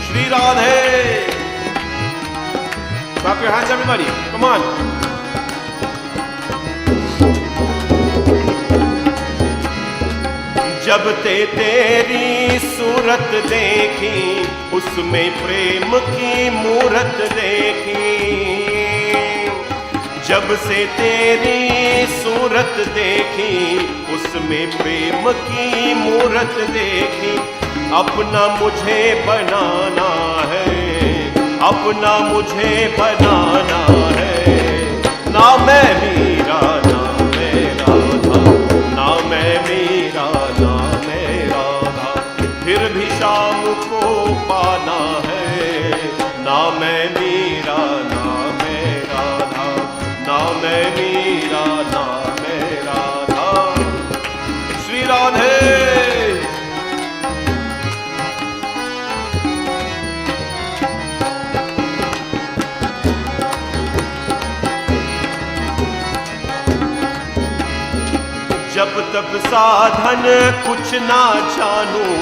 Shri Radhe. Clap your hands, everybody. Come on. जब तेरी सूरत देखी, उसमें प्रेम की मूरत देखी. जब से तेरी सूरत देखी, उसमें प्रेम की मूरत देखी. अपना मुझे बनाना है, अपना मुझे बनाना है. ना मैं मीरा ना मैं राधा, ना मैं मीरा ना मैं राधा, फिर भी शाम को पाना है. ना मैं मीरा ना मैं राधा, ना मैं मीरा ना मैं राधा. श्री राधे. जब तब साधन कुछ ना जानूं,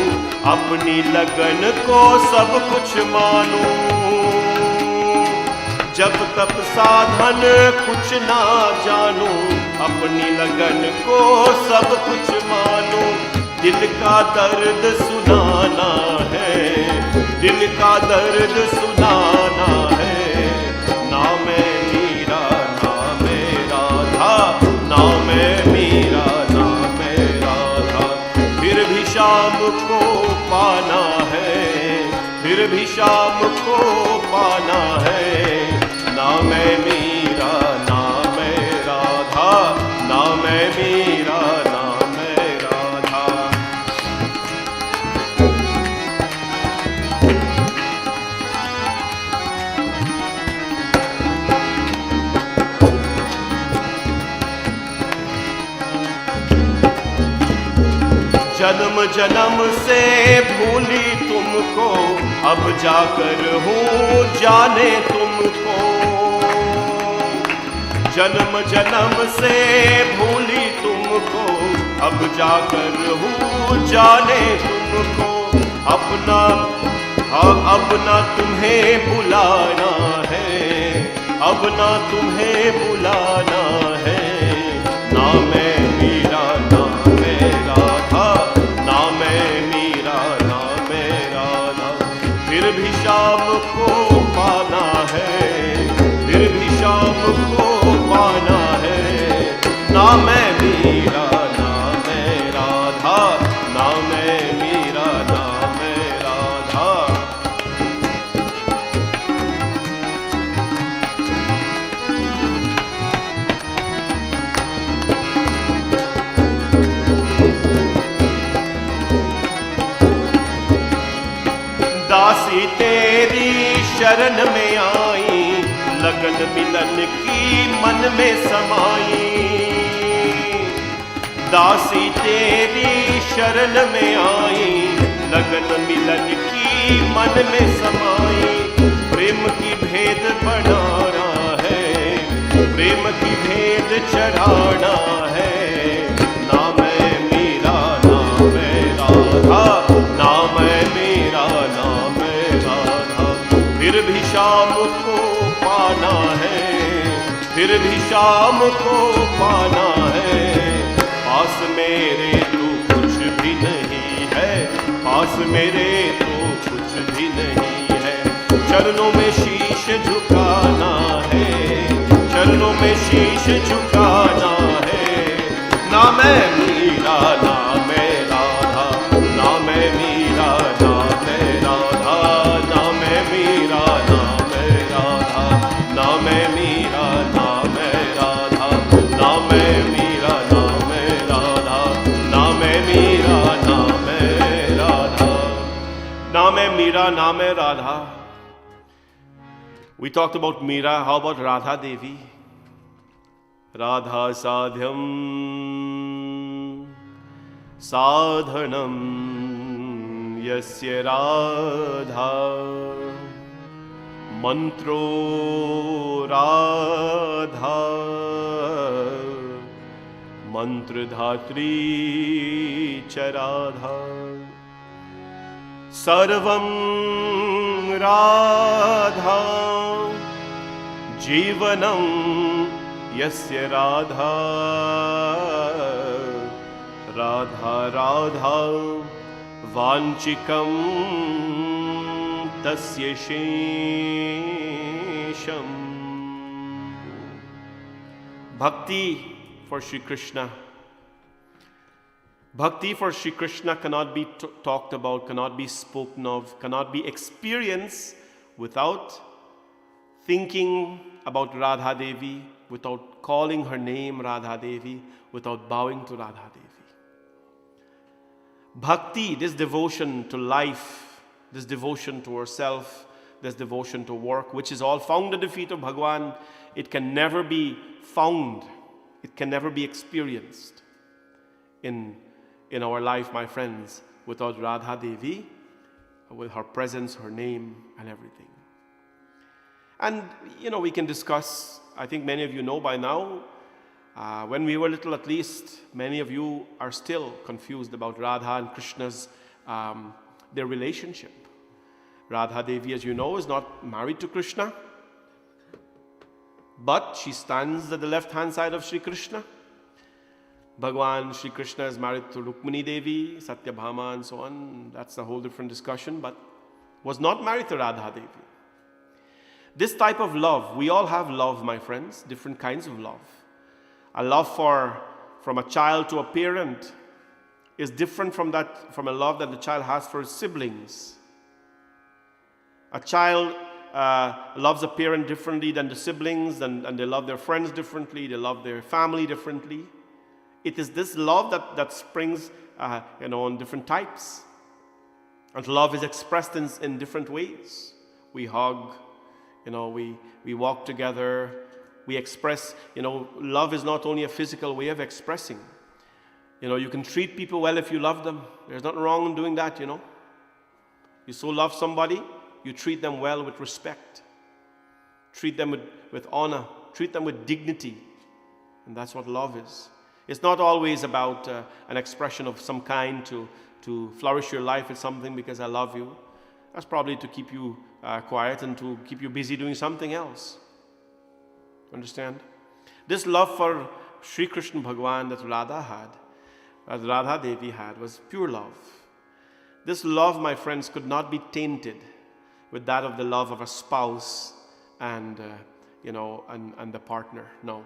अपनी लगन को सब कुछ मानूं. जब तब साधन कुछ ना जानूं, अपनी लगन को सब कुछ मानूं. दिल का दर्द सुनाना है, दिल का दर्द सुनाना है. ना मैं मीरा ना मैं राधा, ना मैं मीरा ना मैं राधा, फिर भी शाम को पाना है, फिर भी शाम को पाना है. ना मैं मीरा ना मैं राधा, ना मैं मीरा ना मैं राधा. जन्म से भूली तुमको, अब जाकर हूँ जाने तुमको। जन्म जन्म से भूली तुमको, अब जाकर हूँ जाने तुमको। अपना अब ना तुम्हें बुलाना है, अब ना तुम्हें बुलाना है। ना मैं मीरा ना मैं राधा, ना मैं मीरा ना मैं राधा। फिर भी शाम को पाना है, फिर भी शाम को पाना है। ना मैं मीरा ना मैं राधा, ना मैं मीरा ना मैं राधा। दासी तेरी शरण में आई, लगन मिलन की मन में समाई। दासी तेरी शरण में आई, लगन मिलन की मन में समाई। प्रेम की भेद बढ़ाना है, प्रेम की भेद चढ़ाना है। ना मैं मीरा ना मैं राधा, ना मैं मीरा ना मैं राधा। फिर भी शाम को पाना है, फिर भी शाम को पाना है। पास मेरे तो कुछ भी नहीं है, पास मेरे तो कुछ भी नहीं है। चरणों में शीश झुकाना है, चरणों में शीश झुकाना है। ना मैं मीरा ना मैं राधा, ना मैं मीरा ना मैं राधा। ना मैं मीरा ना मैं राधा, ना मैं मीरा ना मैं राधा। ना मैं मीरा ना मैं राधा, ना मैं मीरा ना मैं राधा। ना मैं मीरा ना मैं Radha. We talked about Meera. How about Radha Devi? Radha sadhyam sadhanam yasya Radha mantro Radha mantradhatri cha Radha sarvam Radha जीवनम यस्य राधा। राधा राधा वांचिकम तस्य शेषम। Bhakti for Sri Krishna. Bhakti for Sri Krishna cannot be talked about, cannot be spoken of, cannot be experienced without thinking about Radha Devi, without calling her name Radha Devi, without bowing to Radha Devi. Bhakti, this devotion to life, this devotion to herself, this devotion to work, which is all found at the feet of Bhagwan, it can never be found, it can never be experienced in our life, my friends, without Radha Devi, with her presence, her name, and everything. And, we can discuss, I think many of you know by now, when we were little at least, many of you are still confused about Radha and Krishna's, their relationship. Radha Devi, as you know, is not married to Krishna, but she stands at the left-hand side of Sri Krishna. Bhagwan Sri Krishna is married to Rukmini Devi, Satyabhama and so on. That's a whole different discussion, but was not married to Radha Devi. This type of love, we all have love, my friends, different kinds of love. A love from a child to a parent is different from a love that the child has for his siblings. A child loves a parent differently than the siblings, and they love their friends differently, they love their family differently. It is this love that springs in different types. And love is expressed in different ways. We hug, we walk together, we express, love is not only a physical way of expressing. You can treat people well if you love them. There's nothing wrong in doing that, You so love somebody, you treat them well with respect. Treat them with honor. Treat them with dignity. And that's what love is. It's not always about an expression of some kind to flourish your life with something because I love you. That's probably to keep you quiet and to keep you busy doing something else. Understand? This love for Sri Krishna Bhagwan that Radha Devi had, was pure love. This love, my friends, could not be tainted with that of the love of a spouse and the partner. No.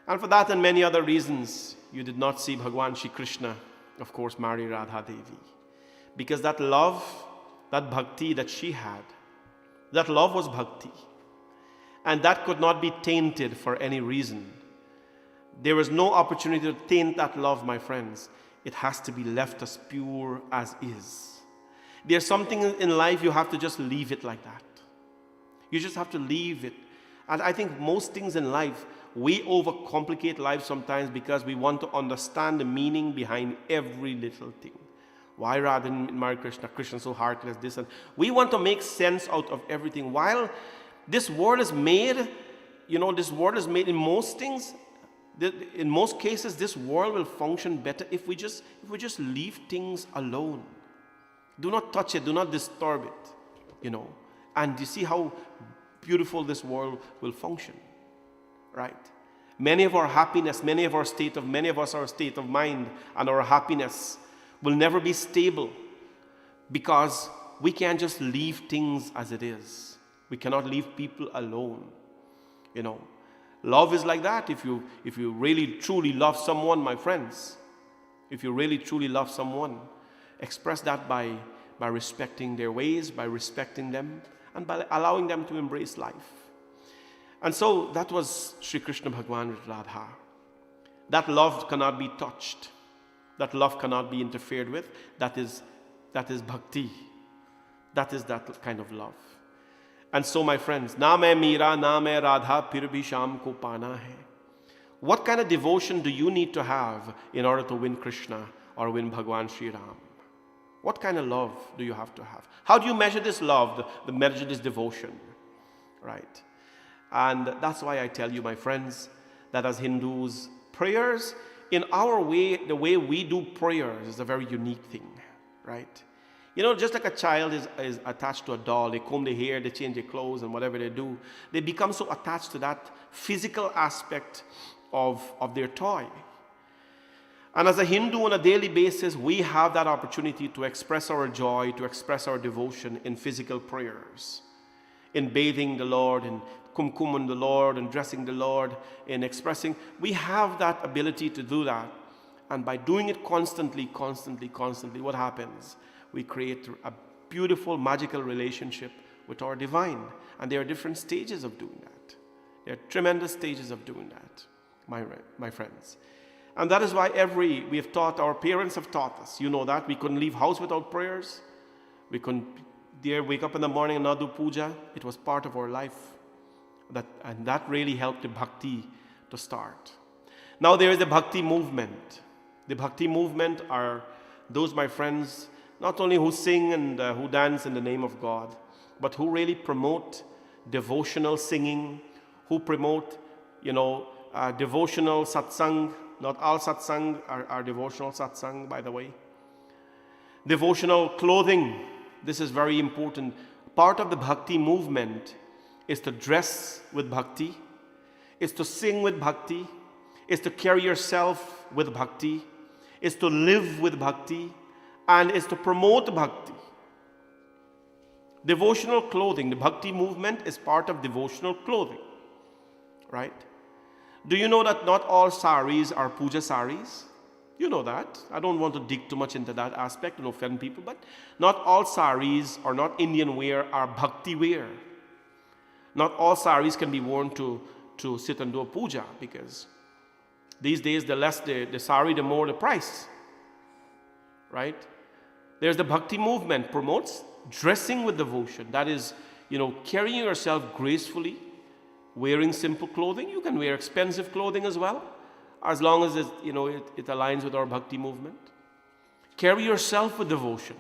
And for that and many other reasons, you did not see Bhagwan Shri Krishna, of course, marry Radha Devi. Because that love, that bhakti that she had, that love was bhakti. And that could not be tainted for any reason. There was no opportunity to taint that love, my friends. It has to be left as pure as is. There's something in life you have to just leave it like that. You just have to leave it. And I think most things in life, we overcomplicate life sometimes because we want to understand the meaning behind every little thing. Why rather than marry Krishna? Krishna so heartless, this and we want to make sense out of everything. While this world is made, this world is made in most things. In most cases, this world will function better if we just leave things alone. Do not touch it. Do not disturb it. And you see how beautiful this world will function, right? Many of our happiness, many of us our state of mind and our happiness will never be stable because we can't just leave things as it is. We cannot leave people alone. Love is like that. If you really truly love someone, my friends, if you really truly love someone, express that by respecting their ways, by respecting them, and by allowing them to embrace life. And so that was Sri Krishna Bhagwan with Radha. That love cannot be touched. That love cannot be interfered with. That is bhakti. That is that kind of love. And so, my friends, na main Meera, na main Radha, phir bhi Sham ko pana hai. What kind of devotion do you need to have in order to win Krishna or win Bhagwan Sri Ram? What kind of love do you have to have? How do you measure this love, measure this devotion? Right? And that's why I tell you, my friends, that as Hindus, prayers, in our way, the way we do prayers is a very unique thing, right? Just like a child is attached to a doll, they comb their hair, they change their clothes, and whatever they do, they become so attached to that physical aspect of their toy. And as a Hindu, on a daily basis, we have that opportunity to express our joy, to express our devotion in physical prayers, in bathing the Lord, in kumkum the Lord, and dressing the Lord, in expressing. We have that ability to do that. And by doing it constantly, what happens? We create a beautiful, magical relationship with our divine. And there are different stages of doing that. There are tremendous stages of doing that, my friends. And that is why our parents have taught us, that we couldn't leave house without prayers. We couldn't wake up in the morning and not do puja. It was part of our life. And that really helped the bhakti to start. Now there is the bhakti movement. The bhakti movement are those, my friends, not only who sing and who dance in the name of God, but who really promote devotional singing, who promote, devotional satsang. Not all satsang are devotional satsang, by the way. Devotional clothing. This is very important. Part of the bhakti movement is to dress with bhakti, is to sing with bhakti, is to carry yourself with bhakti, is to live with bhakti, and is to promote bhakti. Devotional clothing, the bhakti movement is part of devotional clothing, right? Do you know that not all saris are puja saris? You know that. I don't want to dig too much into that aspect and offend people, but not all saris or not Indian wear are bhakti wear. Not all saris can be worn to sit and do a puja, because these days the less the sari, the more the price, right? There's the bhakti movement, promotes dressing with devotion. That is, carrying yourself gracefully, wearing simple clothing. You can wear expensive clothing as well. as long as it aligns with our bhakti movement. Carry yourself with devotion.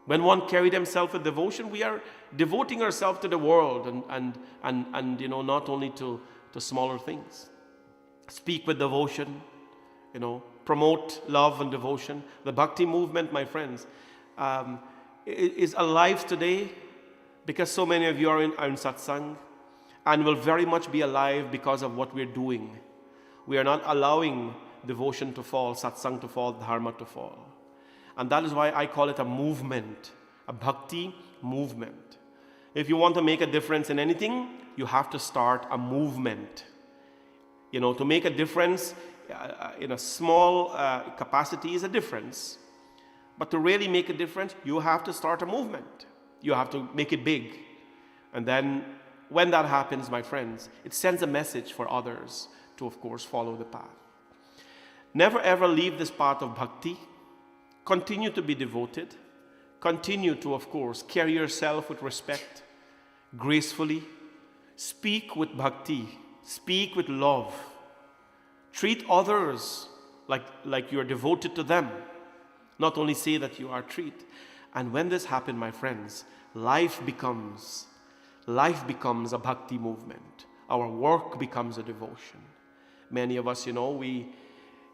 When one carries himself with devotion, we are devoting ourselves to the world and not only to smaller things. Speak with devotion, promote love and devotion. The bhakti movement, my friends, is alive today because so many of you are in satsang, and will very much be alive because of what we're doing. We are not allowing devotion to fall, satsang to fall, dharma to fall. And that is why I call it a movement, a bhakti movement. If you want to make a difference in anything, you have to start a movement. To make a difference in a small capacity is a difference. But to really make a difference, you have to start a movement. You have to make it big. And then when that happens, my friends, it sends a message for others to, of course, follow the path. Never ever leave this path of bhakti. Continue to be devoted. Continue to, of course, carry yourself with respect, gracefully. Speak with bhakti. Speak with love. Treat others like you are devoted to them. Not only say that you are treat. And when this happens, my friends, life becomes a bhakti movement. Our work becomes a devotion. Many of us, we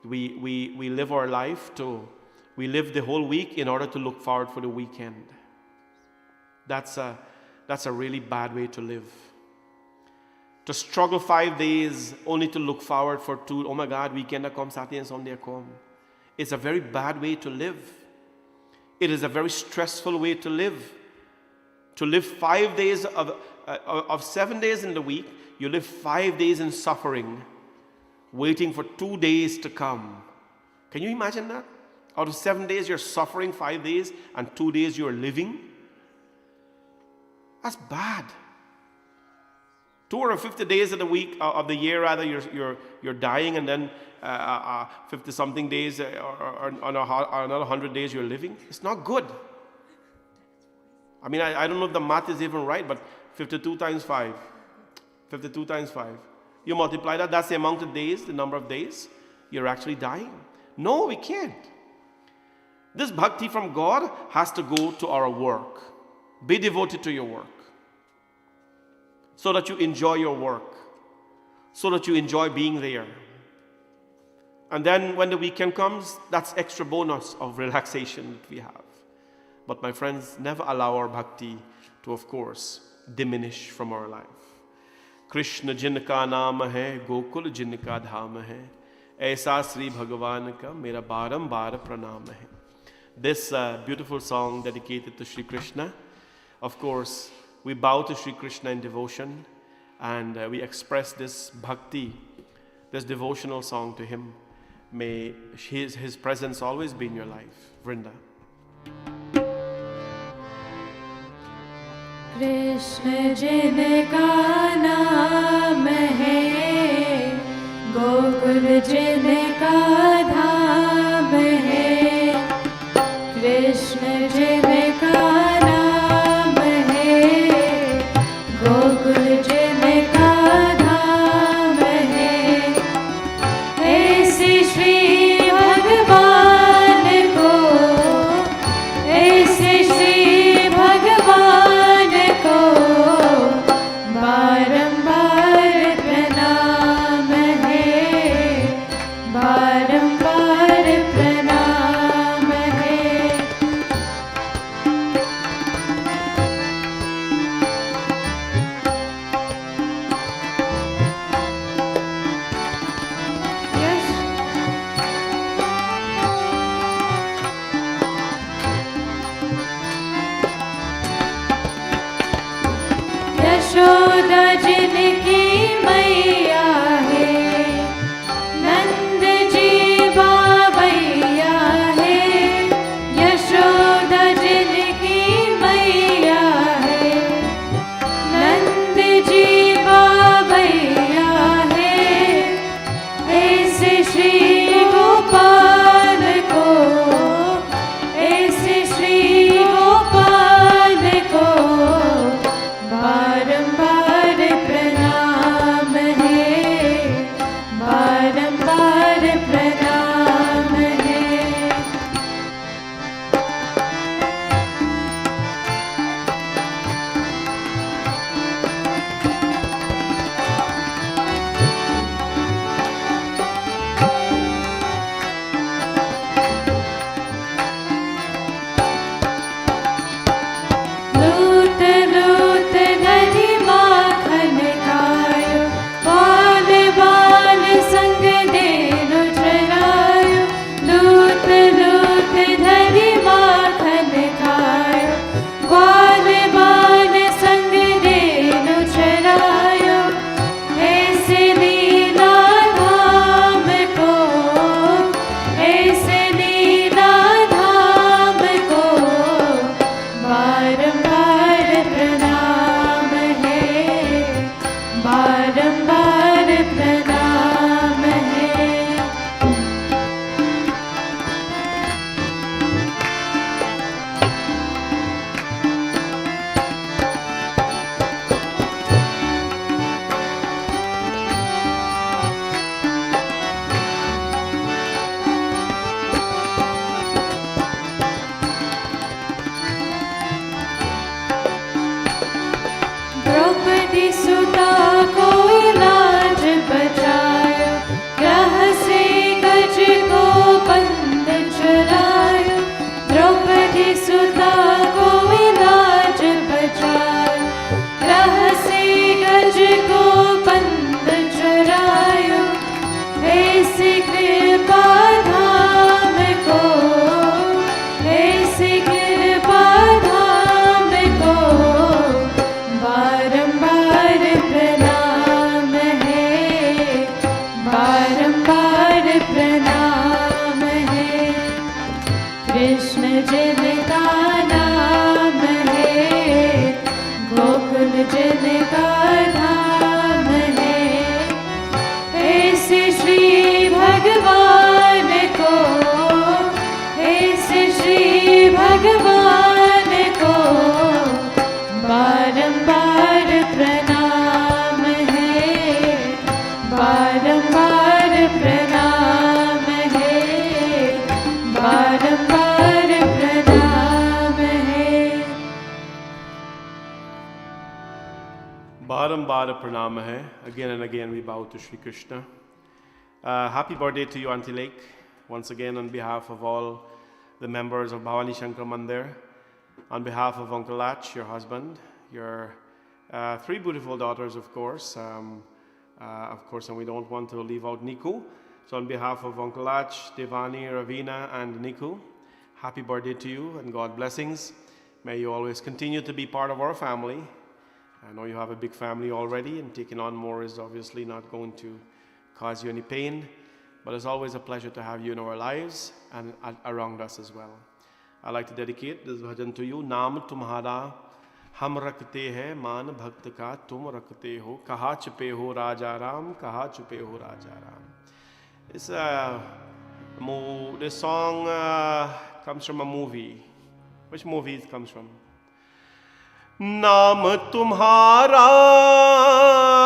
live our life we live the whole week in order to look forward for the weekend. That's a really bad way to live. To struggle 5 days only to look forward for 2. Oh my God, weekend come, Saturday and Sunday come. It's a very bad way to live. It is a very stressful way to live. To live 5 days of 7 days in the week, you live 5 days in suffering, waiting for 2 days to come. Can you imagine that? Out of 7 days, you're suffering 5 days, and 2 days you're living. That's bad. 250 days of the week of the year, rather, you're dying, and then 50-something days or another 100 days you're living. It's not good. I mean, I don't know if the math is even right, but 52 times 5. 52 times 5. You multiply that, that's the amount of days, the number of days you're actually dying. No, we can't. This bhakti from God has to go to our work. Be devoted to your work, so that you enjoy your work, so that you enjoy being there. And then when the weekend comes, that's extra bonus of relaxation that we have. But my friends, never allow our bhakti to, of course, diminish from our life. Krishna jinka naam hai, Gokul jinka dham hai, aisa Sri Bhagavan ka mera barambar pranam hai. This beautiful song dedicated to Sri Krishna. Of course, we bow to Sri Krishna in devotion, and we express this bhakti, this devotional song to him. May his presence always be in your life. Vrinda. Krishna जिनका नाम है, गोकुल जिनका धाम है, कृष्ण जिनका नाम है, गोकुल जिनका धाम है, ऐसे श्री भगवान को, ऐसे श्री भगवान को बारंबार प्रणाम है, बारंबार प्रणाम है। यशोदा जिनकी मैया है, नंद जी बाबैया है, यशोदा जिनकी मैया है, नंद जी बाबैया है, ऐसे श्री गोपाल को, ऐसे श्री गोपाल को बारंबार प्रणाम प्रणाम है, बारंबार प्रणाम है। द्रौपदी सुता को लाज बचाया, ग्रह से गज को बंद चुराया। द्रौपदी सुता को लाज बचाया, ग्रह से गज को बंद चुराया। ऐसी कृपा धाम को, ऐसी कृपा धाम को बारंबार प्रणाम है, बारंबार प्रणाम है। कृष्ण जिनका नाम है, गोकुल जिनका धाम है। ऐसे श्री भगवान को, ऐसे श्री भगवान को बारंबार प्रणाम है, बारंबार प्रणाम है, बारंबार प्रणाम है। बारंबार प्रणाम है. Again and again we bow to Shri Krishna. Happy birthday to you, Auntie Lake. Once again on behalf of all the members of Bhavani Shankar Mandir, on behalf of Uncle Ach, your husband, your three beautiful daughters, of course, and we don't want to leave out Niku. So on behalf of Uncle Ach, Devani, Ravina, and Niku, happy birthday to you and God blessings. May you always continue to be part of our family. I know you have a big family already, and taking on more is obviously not going to cause you any pain, but it's always a pleasure to have you in our lives and around us as well. I'd like to dedicate this bhajan to you. Naam tumhara hum rakhte hai, maan bhakt ka tum rakhte ho, kaha chupe ho Raja Ram, kaha chupe ho Raja Ram. This song comes from a movie. Which movie it comes from? नाम तुम्हारा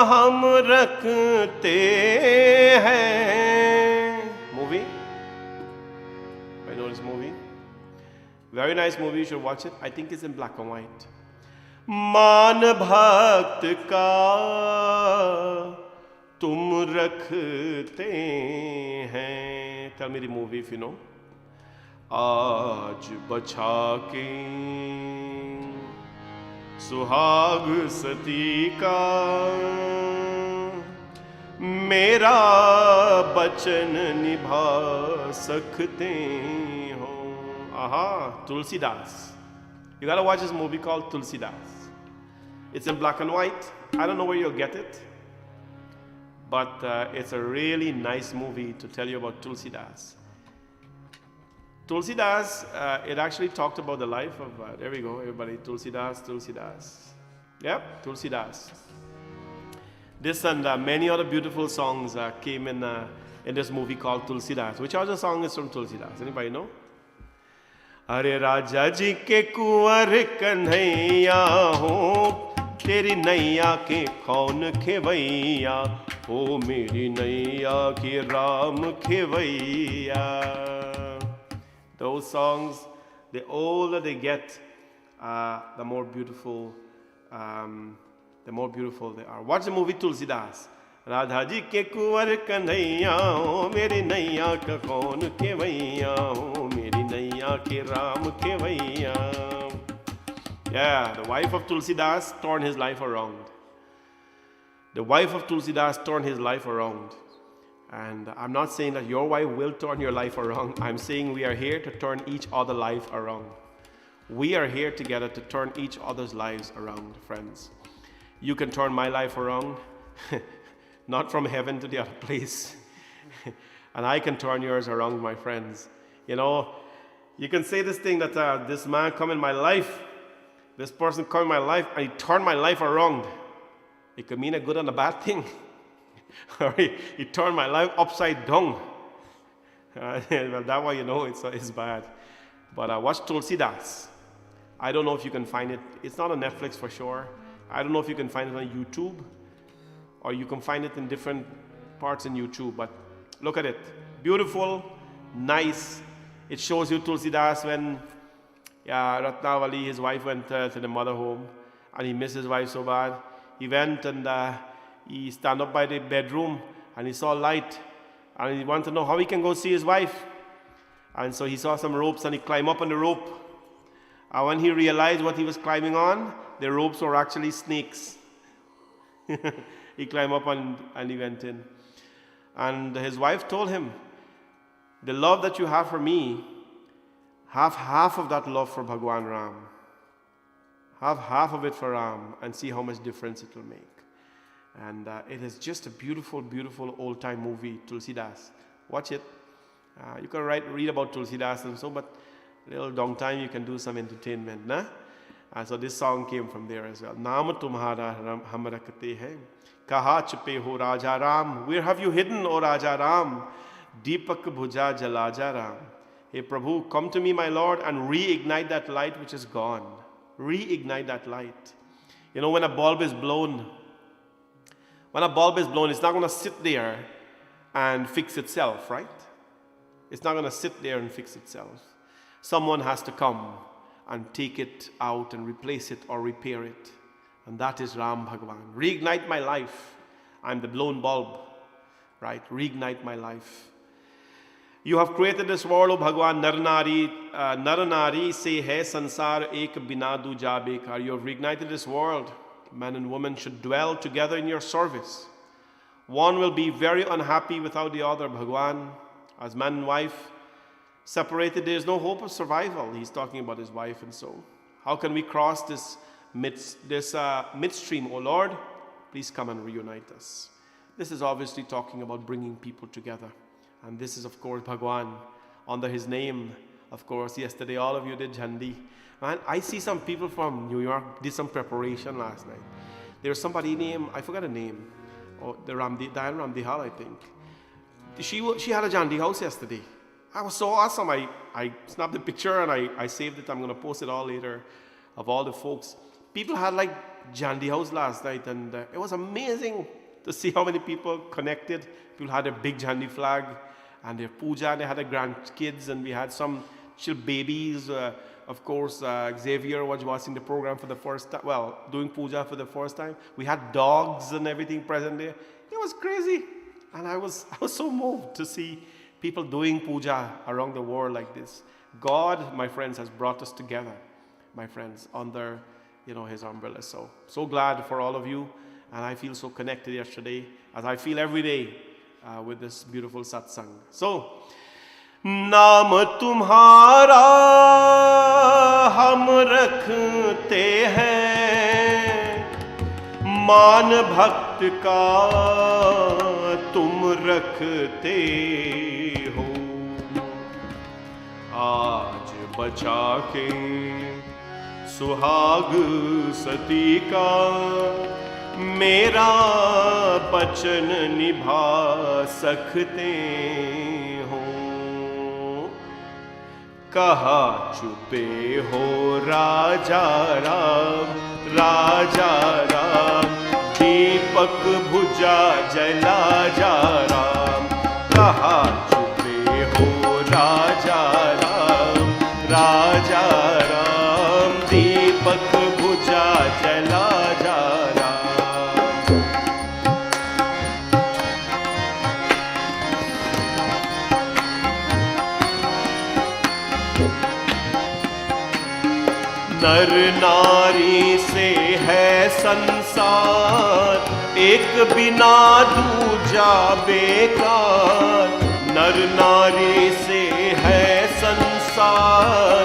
हम रखते हैं. Movie? I know this movie. Very nice movie, you should watch it. I think it's in black and white. मान भक्त का तुम रखते हैं. Tell me the movie if you know. आज बचा के सुहाग सती का मेरा बचन निभा सकते हो. Aha, Tulsidas. You gotta watch this movie called Tulsidas. It's in black and white. I don't know where you'll get it, but it's a really nice movie to tell you about Tulsidas. Tulsidas, it actually talked about the life of, there we go, everybody, Tulsidas, Tulsidas. Yep, Tulsidas. This and many other beautiful songs came in this movie called Tulsidas. Which other song is from Tulsidas? Anybody know? अरे राजा जी के कुंवर कन्हैया हो, तेरी नैया के कौन खेवैया हो, मेरी नैया के राम खेवैया. Those songs, the older they get, the more beautiful they are. Watch the movie Tulsidas. Radha ji के कुंवर कन्हैया हो, मेरी नैया का कौन खेवैया हो, मेरी नैया के राम खेवैया. Yeah, the wife of Tulsidas turned his life around. The wife of Tulsidas turned his life around. And I'm not saying that your wife will turn your life around. I'm saying we are here to turn each other's life around. We are here together to turn each other's lives around, friends. You can turn my life around, not from heaven to the other place. And I can turn yours around, my friends. You know, you can say this thing that this man come in my life, this person come in my life and he turned my life around. It could mean a good and a bad thing. Or he turned my life upside down. Well, that way you know it's bad. But watch Tulsi Das. I don't know if you can find it. It's not on Netflix for sure. I don't know if you can find it on YouTube, or you can find it in different parts in YouTube. But look at it. Beautiful, nice. It shows you Tulsi Das when Ratnavali, his wife, went to the mother home, and he missed his wife so bad. He went and he stand up by the bedroom, and he saw light, and he wanted to know how he can go see his wife. And so he saw some ropes, and he climbed up on the rope. And when he realized what he was climbing on, the ropes were actually snakes. He climbed up and he went in. And his wife told him, the love that you have for me, have half of that love for Bhagwan Ram. Have half of it for Ram and see how much difference it will make. And it is just a beautiful, beautiful old-time movie, Tulsi Das. Watch it. You can read about Tulsi Das and so, but a little long time you can do some entertainment. Nah? And so this song came from there as well. Naam tumhara hum rakhte hai, kaha chupe ho Raja Ram. Where have you hidden, O Raja Ram? Deepak bhuja jalaja Ram. Hey Prabhu, come to me, my Lord, and reignite that light which is gone. Reignite that light. You know, when a bulb is blown, it's not going to sit there and fix itself, right? It's not going to sit there and fix itself. Someone has to come and take it out and replace it or repair it. And that is Ram Bhagavan. Reignite my life. I'm the blown bulb, right? Reignite my life. You have created this world, O Bhagwan, Naranari se hai sansar ek bina duja bekar. You have reignited this world. Man and woman should dwell together in your service. One will be very unhappy without the other, Bhagwan. As man and wife separated, there is no hope of survival. He's talking about his wife and so. How can we cross this midstream, O Lord? Please come and reunite us. This is obviously talking about bringing people together. And this is, of course, Bhagwan. Under his name, of course, yesterday all of you did Jhandi. Man, I see some people from New York did some preparation last night. There was somebody named, I forgot her name, Diane Ramdihal, I think. She had a Jhandi house yesterday. I was so awesome. I snapped the picture and I saved it. I'm going to post it all later of all the folks. People had like Jhandi house last night, and it was amazing to see how many people connected. People had a big Jhandi flag and their puja, and they had their grandkids, and we had some chill babies. Of course, Xavier was watching the program for the first time, doing puja for the first time. We had dogs and everything present there. It was crazy. And I was so moved to see people doing puja around the world like this. God, my friends, has brought us together, my friends, under his umbrella. So glad for all of you. And I feel so connected yesterday, as I feel every day with this beautiful satsang. So, नाम तुम्हारा हम रखते हैं, मान भक्त का तुम रखते हो, आज बचा के सुहाग सती का मेरा वचन निभा सकते हो, कहा चुपे हो राजा राम, राजा राम, दीपक बुझा जला जा राम, कहा चुपे हो राजा राम, राजा राम, दीपक बुझा जला जा राम। नर नारी से है संसार, एक बिना दूजा बेकार, नर नारी से है संसार,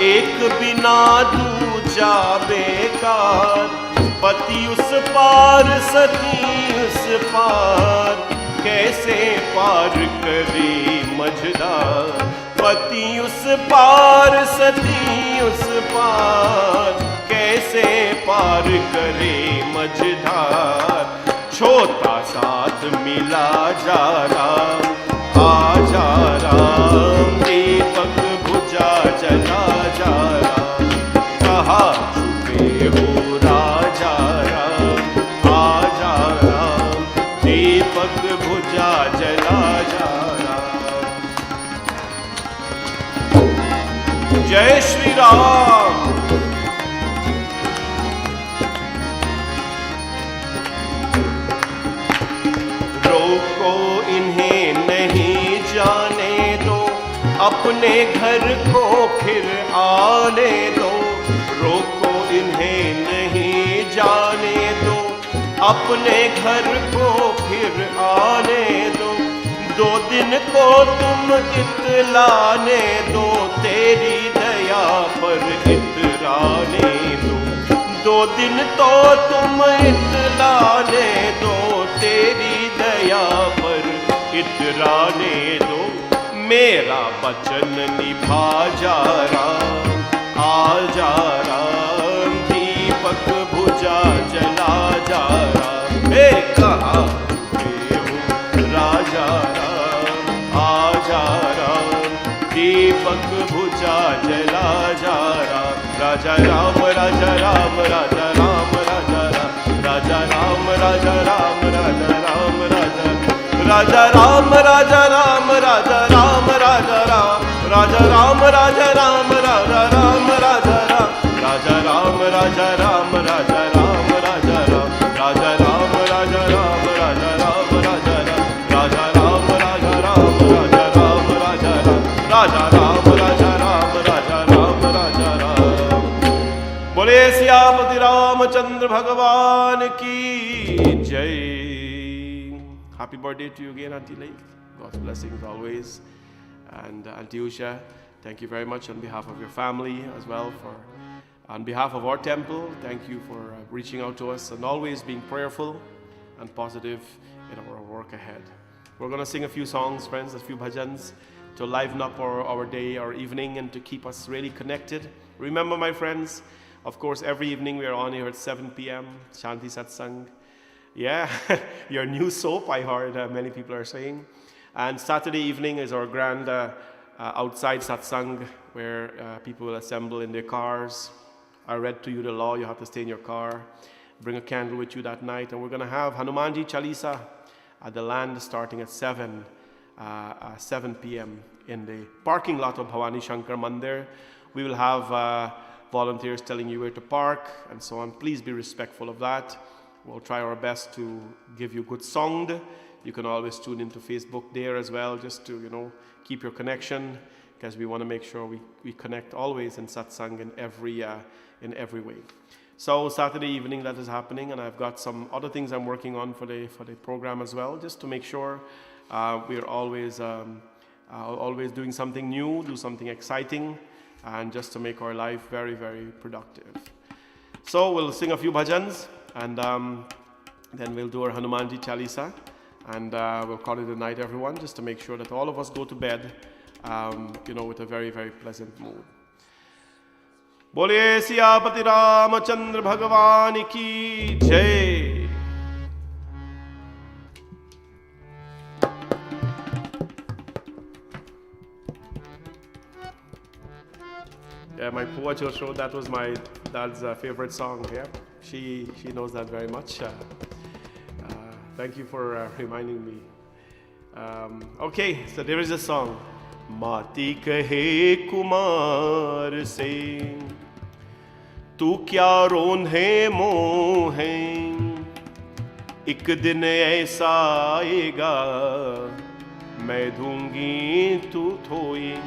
एक बिना दूजा बेकार, पति उस पार सती उस पार, कैसे पार करे मझधार, पति उस पार सती उस पार, कैसे कैसे पार करे मझधार, छोटा साथ मिला जा राम, आ जा राम, दीपक बुझा जला जा राम, कहाँ छुपे हो राजा राम, आ जा राम, दीपक बुझा जला जा राम। जय श्री राम। रोको इन्हें नहीं जाने दो, अपने घर को फिर आने दो, रोको इन्हें नहीं जाने दो, अपने घर को फिर आने दो, 2 दिन को तुम इतलाने दो, तेरी दया पर इतराने दो, 2 दिन तो तुम इतलाने दो, तेरी दया पर इतराने दो, मेरा वचन निभा जा राम, आ जा राम, दीपक बुझा जला जा राम, हे कहाँ छुपे हो राजा राम, आ जा राम, दीपक बुझा जला जा राम, राजा राम राजा राम राजा राम राजा राम, राजा राम राजा राम राजा राम राजा, राजा राम राजा राम राजा राम राजा राम, राजा राम राजा राम राजा राम राजा राम, राजा राम राजा राम राजा राम राजा राम, राजा राम राजा राम राजा राम राजा राम, राजा राम राजा राम राजा राम राजा राम, राजा राम राजा राम राजा राम राजा राम। बोले सियापति रामचंद्र भगवान की जय। Happy birthday to you again, Auntie Lake. God's blessings always. And Auntie Usha, thank you very much on behalf of your family as well. On behalf of our temple, thank you for reaching out to us and always being prayerful and positive in our work ahead. We're going to sing a few songs, friends, a few bhajans to liven up our day, our evening, and to keep us really connected. Remember, my friends, of course, every evening we are on here at 7 p.m., Shanti Satsangh. Yeah, your new soap, I heard many people are saying. And Saturday evening is our grand outside satsang, where people will assemble in their cars. I read to you the law, you have to stay in your car. Bring a candle with you that night. And we're going to have Hanumanji Chalisa at the land starting at 7 p.m. in the parking lot of Bhavani Shankar Mandir. We will have volunteers telling you where to park and so on. Please be respectful of that. We'll try our best to give you good sound. You can always tune into Facebook there as well, just to, keep your connection, because we want to make sure we connect always in satsang in every way. So Saturday evening that is happening, and I've got some other things I'm working on for the program as well, just to make sure we're always doing something new, do something exciting, and just to make our life very, very productive. So we'll sing a few bhajans, and then we'll do our Hanumanji Chalisa, and we'll call it a night, everyone, just to make sure that all of us go to bed, with a very, very pleasant mood. Bole Siyapati Ramachandra Bhagwan ki Jai. Yeah, my poor show, that was my dad's favorite song. Yeah, she knows that very much. Thank you for reminding me. Okay, so there is a song. Mati kahe kumar se, tu kya ronhe mohe, ek din aisa aayega, main dungi tu thoi.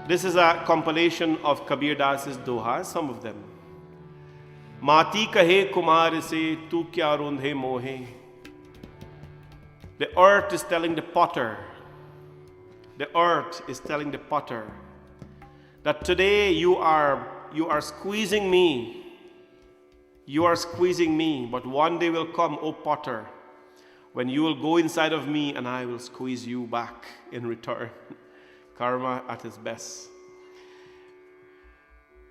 This is a compilation of Kabir Das's dohas, some of them. Mati kahe kumar se, tu kya rundhe mohe. The earth is telling the potter, that today you are squeezing me. You are squeezing me, but one day will come, O potter, when you will go inside of me and I will squeeze you back in return. Karma at its best.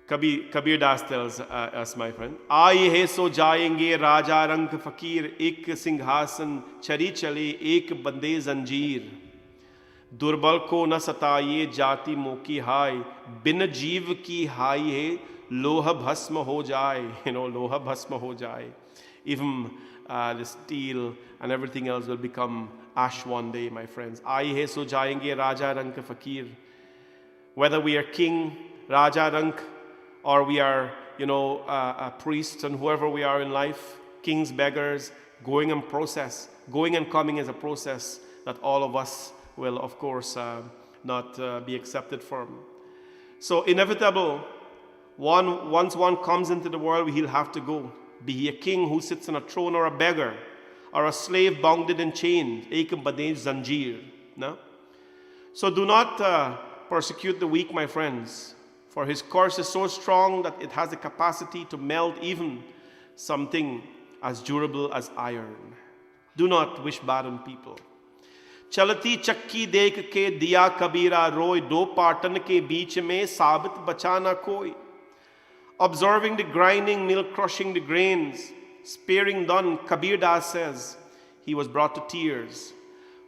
Kabir Das tells us, my friend, आए है सो जाएंगे राजा रंग फकीर, एक सिंहासन चरी चले एक बंदे जंजीर, दुर्बल को न सताइए जाति मोकी हाय, बिन जीव की हाय है लोह भस्म हो जाए, लोह भस्म हो जाए. Even the steel and everything else will become ash one day, my friends. आए है सो जाएंगे राजा रंग फकीर. Whether we are king, Raja Rank, or we are, priests and whoever we are in life, kings, beggars, going and coming is a process that all of us will, of course, not be accepted from. So inevitable, once one comes into the world, he'll have to go. Be he a king who sits on a throne, or a beggar, or a slave bounded in chains, ekam badesh zanjeer. No? So do not persecute the weak, my friends. For his curse is so strong that it has the capacity to melt even something as durable as iron. Do not wish bad on people. चलती चक्की देख के दिया कबीरा रोय, दो पाटन के बीच में साबित बचा ना कोई. Observing the grinding mill crushing the grains, sparing none, Kabir Das says, he was brought to tears,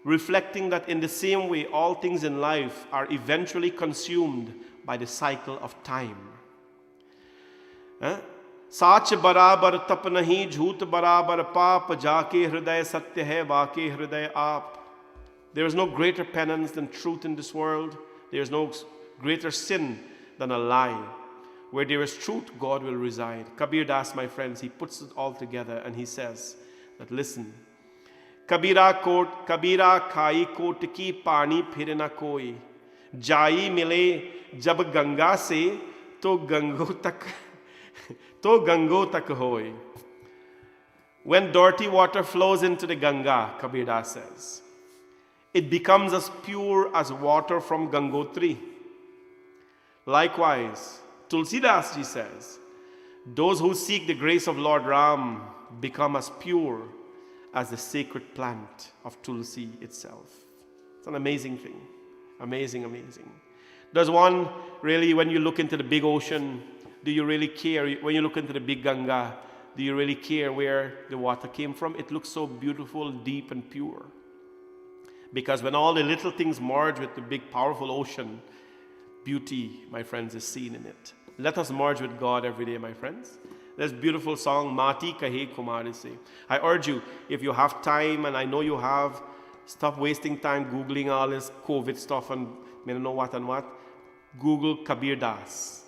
reflecting that in the same way all things in life are eventually consumed by the cycle of time. साच बराबर तप नहीं, झूठ बराबर पाप, जाके हृदय सत्य है वाके हृदय आप. There is no greater penance than truth in this world. There is no greater sin than a lie. Where there is truth, God will reside. Kabir Das, my friends, he puts it all together and he says that, listen, Kabira खाई coat की पानी फिर न कोई, जाई मिले जब गंगा से तो गंगो तक होए. When dirty water flows into the Ganga, Kabir Das says, it becomes as pure as water from Gangotri. Likewise, Tulsidas ji says, those who seek the grace of Lord Ram become as pure as the sacred plant of Tulsi itself. It's an amazing thing. Amazing, amazing. Does one really, when you look into the big ocean, do you really care? When you look into the big Ganga, do you really care where the water came from? It looks so beautiful, deep, and pure. Because when all the little things merge with the big, powerful ocean, beauty, my friends, is seen in it. Let us merge with God every day, my friends. There's a beautiful song, Mati Kahe Kumari Se. I urge you, if you have time, and I know you have, stop wasting time Googling all this COVID stuff and I don't know what and what. Google Kabir Das.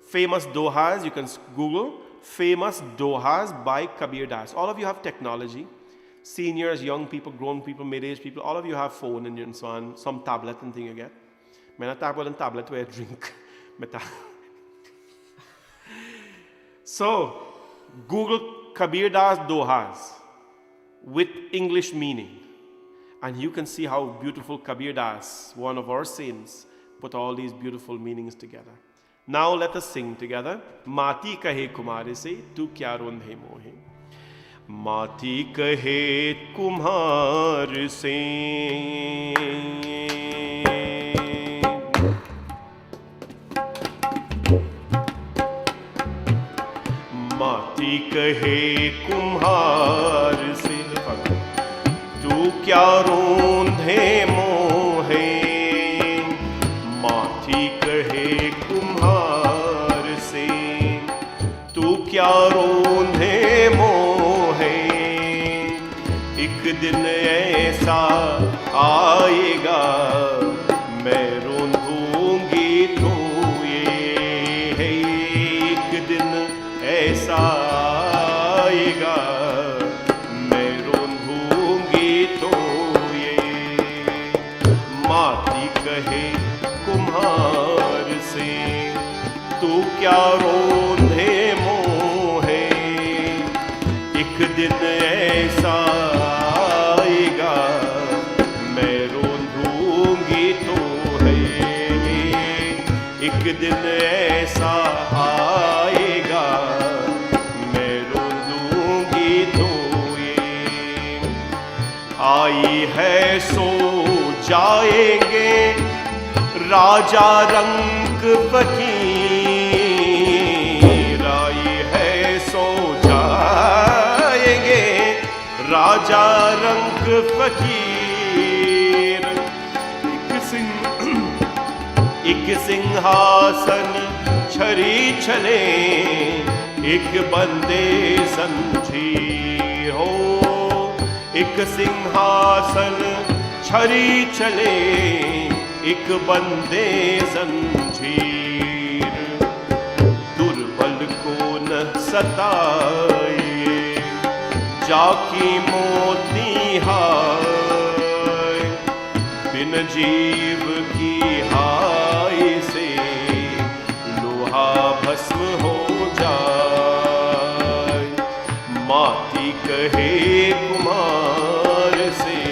Famous Dohas, you can Google famous Dohas by Kabir Das. All of you have technology. Seniors, young people, grown people, mid-aged people, all of you have phone and so on, some tablet and thing you get. I have a tablet where I drink. So, Google Kabir Das Dohas with English meaning. And you can see how beautiful Kabir Das, one of our saints, put all these beautiful meanings together. Now let us sing together. Mati kahe kumare se, tu kya rondhe mohe. Mati kahe kumhar se, Mati kahe kumhar se, tu kya rondhe mohe. Mati kahe kumhar se, tu kya rondhe mohe. एक दिन ऐसा आएगा मैं रोंधूंगी तो ये है. एक दिन ऐसा आएगा मैं रोंधूंगी तो ये. माती कहे कुम्हार से तू क्या रोंधे मोहे. एक दिन ऐसा आएगा मैं रोंधूंगी तो है. एक दिन ऐसा आएगा मैं रोंधूंगी तो ये. आई है सो जाएंगे राजा रंग फकीर, राजा रंग फकीर, एक सिंहासन छरी चले, एक बंदे संजीर हो। एक सिंहासन छरी चले, एक बंदे संजीर, दुर्बल को न सताए, जाकी मोती हाय, बिन जीव की हाय से लोहा भस्म हो जाए। माती कहे कुमार से,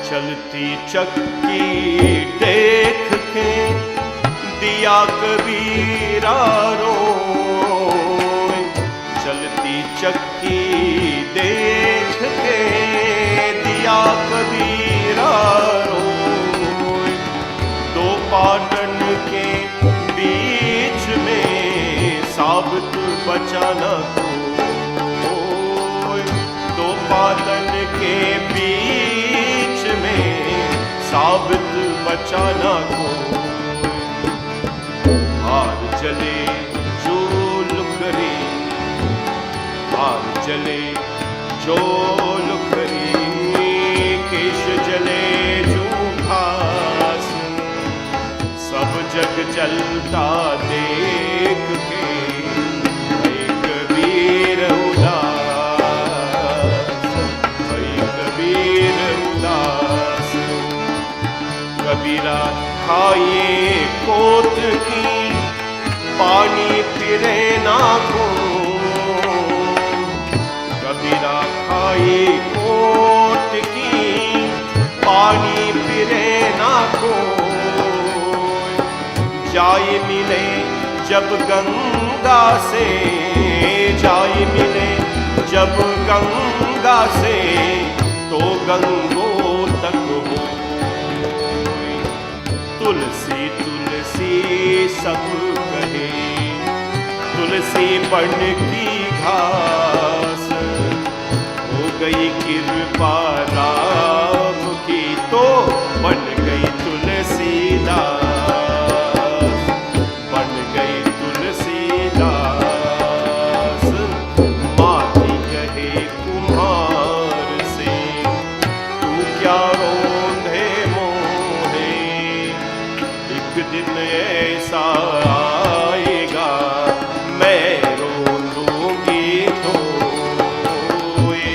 चलती चक्की देख के दिया कबीरा रोए। चलती चक्की देख के दिया कबीरा रोए। दो पाटन के बीच में साबित बचाना कोई, दो पाटन के बीच में साबित बचाना को। हार जले जो लुकरी, हार जले जो लुकरी, केश जले जो घास, सब जग जलता देख के भई कबीर उदास, भई कबीर उदास। कबीरा खाइए कोत की, पानी फिरे ना को। कबीरा खाइए कोत की, पानी फिरे ना को। जाय मिले जब गंगा से, जाय मिले जब गंगा से, तो गंगो तक हो। तुलसी तुलसी सब कहे, तुलसी बन की घास, हो गई कृपा राम की, तो बन गई तुलसीदास, बन गई तुलसीदास। माती कहे कुम्हार से, तू क्या रोंधे मोहे, एक दिन ऐसा आएगा मैं रोंदूंगी तोए।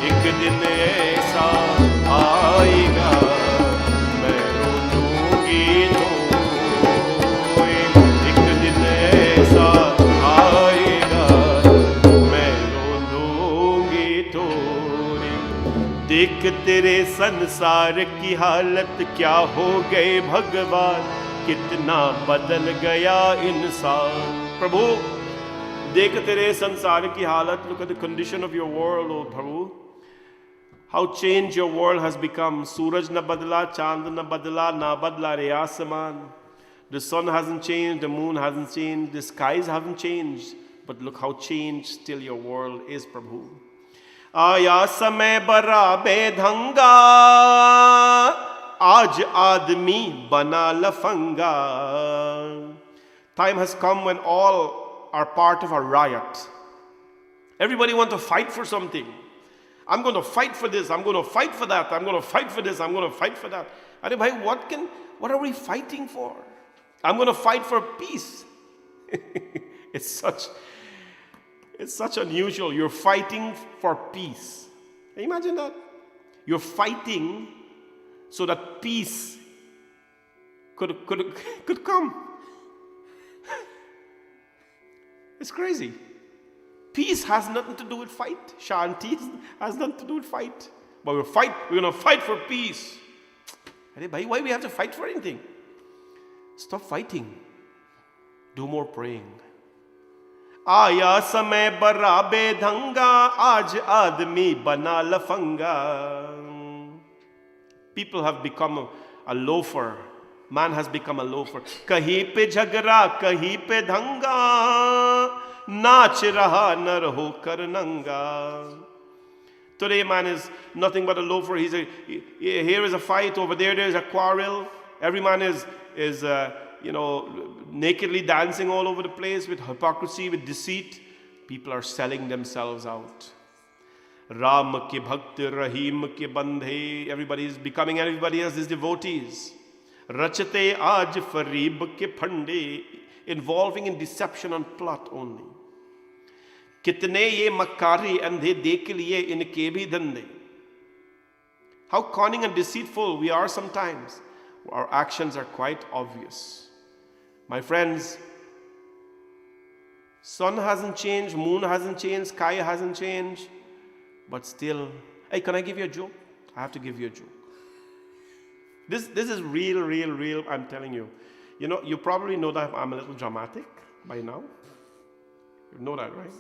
एक दिन ऐसा आएगा मैं रोंदूंगी तोए। एक दिन ऐसा आएगा मैं रोंदूंगी तोए। देख तेरे संसार की हालत क्या हो गए भगवान, कितना बदल गया इंसान। प्रभु देख तेरे संसार की हालत, look at the condition of your world, oh Prabhu. How changed your world has become. सूरज न बदला, चांद न बदला, ना बदला रे आसमान। The sun hasn't changed, the moon hasn't changed, the skies haven't changed, but look how changed still your world is, प्रभु। आया समय बड़ा बेढंगा, आज आदमी बना लफंगा। Time has come when all are part of a riot. Everybody wants to fight for something. I'm going to fight for this, I'm going to fight for that, I'm going to fight for this, I'm going to fight for that. Arey bhai, what are we fighting for? I'm going to fight for peace. It's such unusual. You're fighting for peace. Imagine that. You're fighting so that peace could come. It's crazy. Peace has nothing to do with fight. Shanti has nothing to do with fight. But we're going to fight for peace. Why we have to fight for anything? Stop fighting. Do more praying. आया समय बड़ा बेढंगा, आज आदमी बना लफंगा. People have become a loafer. Man has become a loafer. कहीं पे झगड़ा, कहीं पे दंगा, नाच रहा नर होकर नंगा. Today man is nothing but a loafer. Here is a fight, over there is a quarrel. Every man is nakedly dancing all over the place with hypocrisy, with deceit. People are selling themselves out. Ram ke bhakt, Rahim ke bandhe. Everybody is becoming everybody else's devotees. Rachate aaj fareeb ke phande. Involving in deception and plot only. Kitne ye makari andhe dekh liye inke bhi dhande. How cunning and deceitful we are sometimes. Our actions are quite obvious. My friends, sun hasn't changed, moon hasn't changed, sky hasn't changed, but still, hey, can I give you a joke? I have to give you a joke. This is real, I'm telling you. You know, you probably know that I'm a little dramatic by now. You know that, right?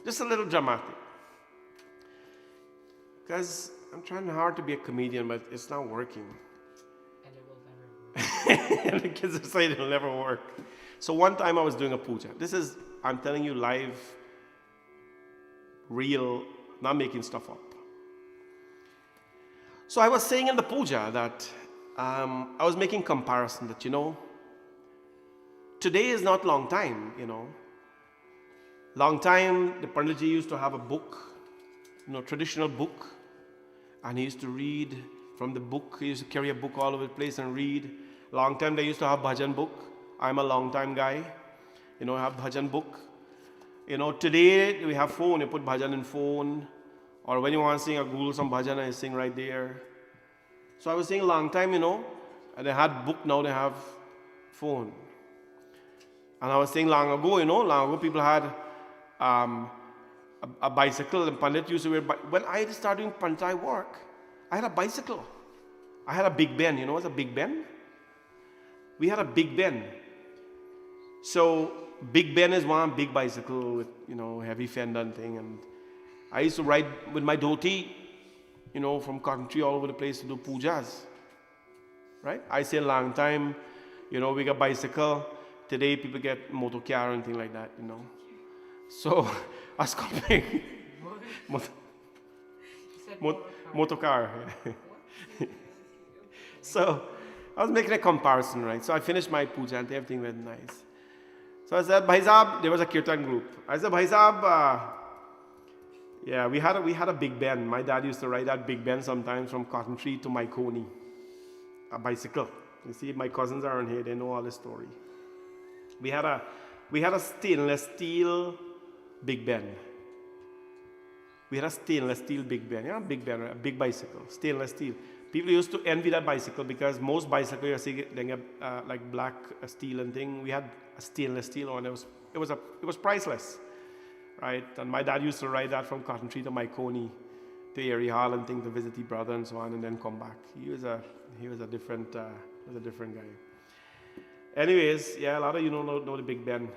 Just a little dramatic. Because I'm trying hard to be a comedian, but it's not working. And it will never work. And the kids are saying it'll never work. So one time I was doing a puja. This is, I'm telling you, live, real, not making stuff up. So I was saying in the puja that I was making comparison that, today is not long time, Long time, the Panditji used to have a book, traditional book, and he used to read from the book. He used to carry a book all over the place and read. Long time, they used to have bhajan book. I'm a long time guy, have bhajan book. Today, we have phone. You put bhajan in phone. Or when you want to sing a guru, some bhajan, I sing right there. So I was saying long time, and they had book, now they have phone. And I was saying long ago people had a bicycle, and Pandit used to wear. When I started doing Panchai work, I had a bicycle. I had a Big Ben. What's a Big Ben? We had a Big Ben. So Big Ben is one big bicycle with heavy fender and thing. And I used to ride with my dhoti, from cotton tree all over the place to do pujas. Right? I say a long time, we got bicycle. Today people get motor car and thing like that, So I was comparing motor car. So I was making a comparison, right? So I finished my puja and everything went nice. So I said, Bhai Sahab, there was a kirtan group. I said, Bhai Sahab, we had a Big Ben. My dad used to ride that Big Ben sometimes from Cotton Tree to Maikoni, a bicycle. You see, my cousins are on here; they know all the story. We had a stainless steel Big Ben. We had a stainless steel Big Ben, Big Ben, a big bicycle, stainless steel. People used to envy that bicycle because most bicycles you see they get like black steel and thing. We had a stainless steel one. It was priceless, right? And my dad used to ride that from Cotton Tree to Maikoni, to Erie Hall and thing to visit his brother and so on, and then come back. He was a different guy. Anyways, a lot of you know the Big Ben.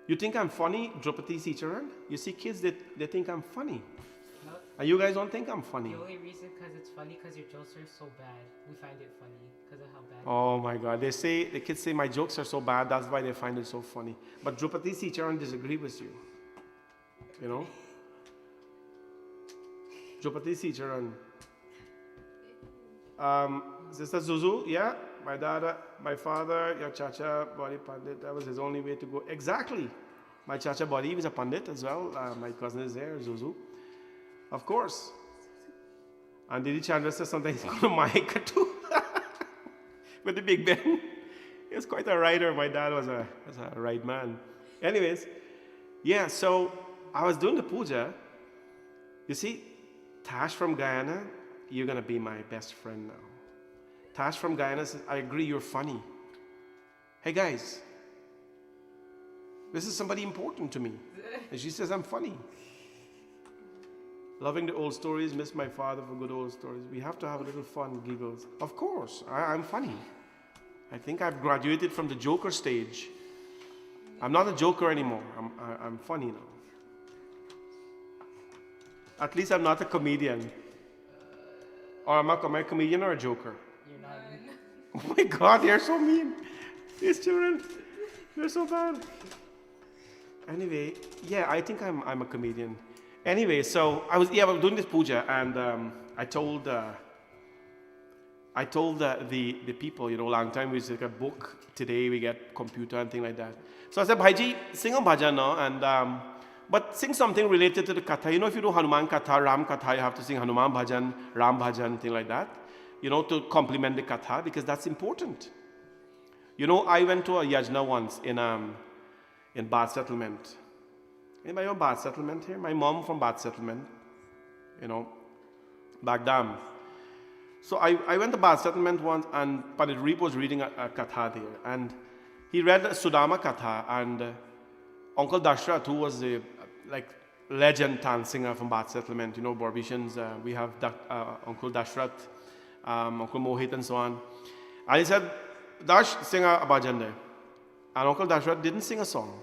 You think I'm funny, Draupadi Sicharan? You see kids, they think I'm funny. No, And you guys don't think I'm funny. the only reason because it's funny because your jokes are so bad. We find it funny because of how bad. Oh my God, the kids say my jokes are so bad, that's why they find it so funny. But Draupadi Sicharan disagree with you. Draupadi Sicharan. Sister Zuzu, my dad, my father, your Chacha Body Pandit, that was his only way to go. Exactly. My Chacha Body was a Pandit as well. My cousin is there, Zuzu. Of course. And Didi Chandra says sometimes he's going to Maika too. With the Big Ben. He was quite a rider. My dad was a ride man. Anyways, so I was doing the puja. You see, Tash from Guyana, you're going to be my best friend now. Tash from Guyana says, I agree, you're funny. Hey guys, this is somebody important to me. And she says, I'm funny. Loving the old stories, miss my father for good old stories. We have to have a little fun, giggles. Of course, I'm funny. I think I've graduated from the joker stage. I'm not a joker anymore. I'm funny now. At least I'm not a comedian. Or am I a comedian or a joker? You're not. Oh my God, they're so mean. These children, they're so bad. Anyway, yeah, I think I'm a comedian. Anyway, so I was doing this puja, and I told the people, long time we used to get a book. Today we get computer and things like that. So I said, Bhaiji, sing a bhajan now, and but sing something related to the katha. If you do Hanuman katha, Ram katha, you have to sing Hanuman bhajan, Ram bhajan, thing like that. To complement the katha, because that's important. I went to a yajna once in Bad Settlement. Anybody know Bad Settlement here? My mom from Bad Settlement, Bagdam. So I went to Bad Settlement once, and Pandit Reep was reading a katha there, and he read Sudama katha, and Uncle Dashrath, who was a legend tan singer from Bad Settlement, Borbishans, we have Uncle Dashrath, Uncle Mohit and so on. And he said, Dash, sing a bhajan there. And Uncle Dashrath didn't sing a song.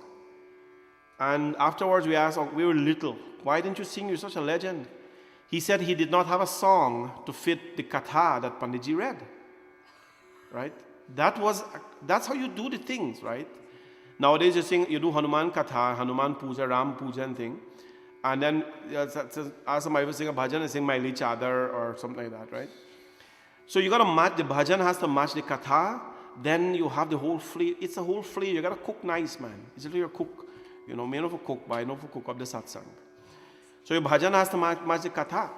And afterwards we asked, we were little, why didn't you sing? You're such a legend. He said he did not have a song to fit the katha that Panditji read. Right? That's how you do the things, right? Nowadays you do Hanuman katha, Hanuman puja, Ram puja and thing. And then ask somebody to sing a bhajan and sing Maili Chadar or something like that, right? So you got to match, the bhajan has to match the katha, then you have the whole flavor. It's a whole flavor. You got to cook nice, man. It's literally a cook. Me know for cook, but I know for cook up the satsang. So your bhajan has to match the katha.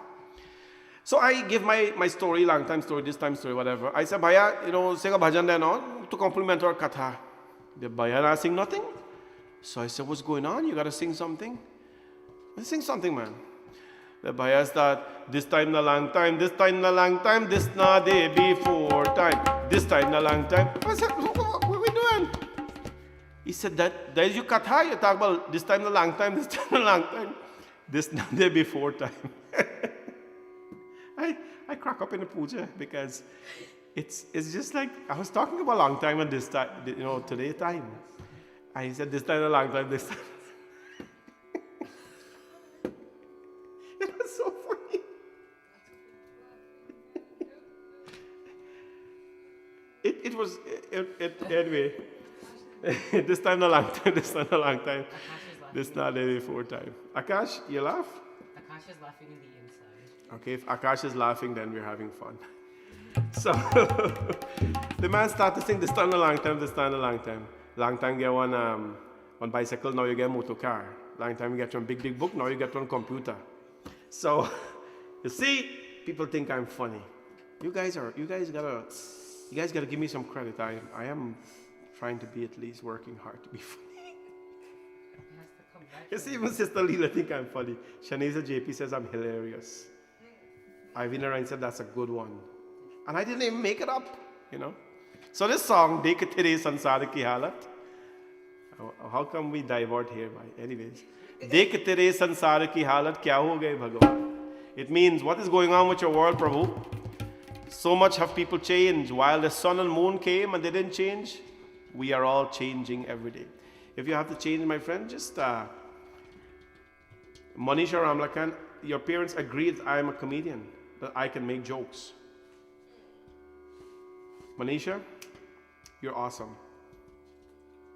So I give my story, long time story, this time story, whatever. I said, Bhaiya, sing a bhajan then on to complement our katha. The Bhaiya sing nothing. So I said, what's going on? You got to sing something. Sing something, man. The Bhaiya start, this time na long time, this time na long time, this na day before time, this time na long time. I said, what are we doing? He said, that is your katha. You talk about this time na long time, this time na long time, this na day before time. I crack up in the puja because it's just like, I was talking about long time and this time, today time. And he said, this time na long time, this time. It was so funny. Anyway. This time a long time, this time a long time. This not day before time. Akash, you laugh? Akash is laughing in the inside. Okay, if Akash is laughing, then we're having fun. So, the man started to sing, this time a long time, this time a long time. Long time get one bicycle, now you get a motor car. Long time you get one big book, now you get one computer. So, you see, people think I'm funny. You guys gotta give me some credit. I am trying to be at least working hard to be funny. You see, even Sister Leela think I'm funny. Shaniza JP says I'm hilarious. Ivy Narayan said that's a good one. And I didn't even make it up, So this song, Dekh Tere Sansar Ki Halat. How come we divert here? Anyways. Dekh tere sansar ki halat kya ho gaye Bhagwan. It means, what is going on with your world, Prabhu? So much have people changed. While the sun and moon came and they didn't change, we are all changing every day. If you have to change, my friend, just Manisha Ramlakan, your parents agreed I am a comedian, that I can make jokes. Manisha, you're awesome.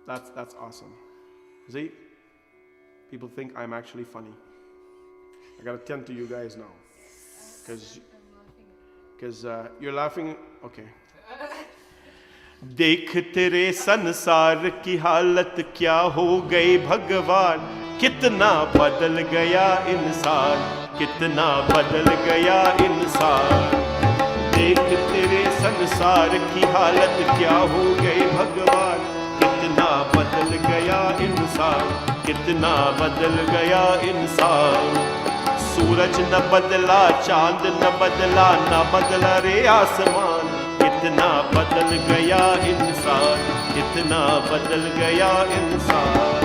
That's awesome. See? People think I'm actually funny. I gotta tend to you guys now. Because you're laughing. Okay. देख तेरे संसार की हालत क्या हो गई भगवान, कितना बदल गया इंसान, कितना बदल गया इंसान। देख तेरे संसार की हालत क्या हो गई भगवान, कितना बदल गया इंसान, कितना बदल गया इंसान। सूरज न बदला, चांद न बदला, न बदला रे आसमान, कितना बदल गया इंसान, कितना बदल गया इंसान।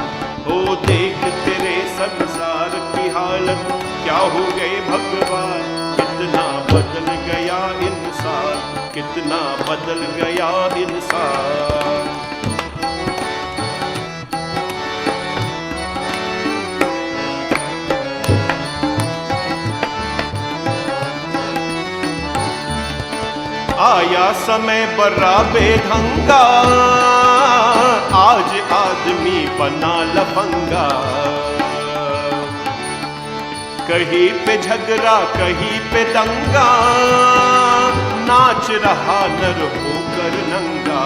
ओ देख तेरे संसार की हालत क्या हो गई भगवान, कितना बदल गया इंसान, कितना बदल गया इंसान। आया समय बड़ा बेढंगा, आज आदमी बना लफंगा। कहीं पे झगड़ा कहीं पे दंगा, नाच रहा नर होकर नंगा।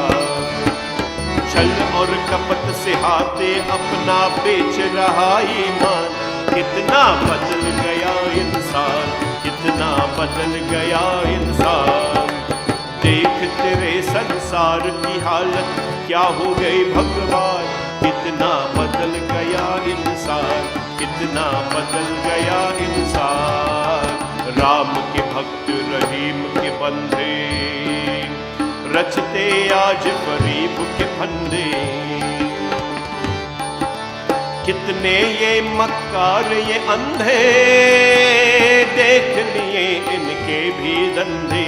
छल और कपट से हाथे अपना बेच रहा ईमान। कितना बदल गया इंसान, कितना बदल गया इंसान। देख तेरे संसार की हालत क्या हो गई भगवान। कितना बदल गया इंसान, कितना बदल गया इंसान। राम के भक्त रहीम के बंदे, रचते आज गरीब के फंदे। कितने ये मक्कार ये अंधे, देख लिए इनके भी धंधे।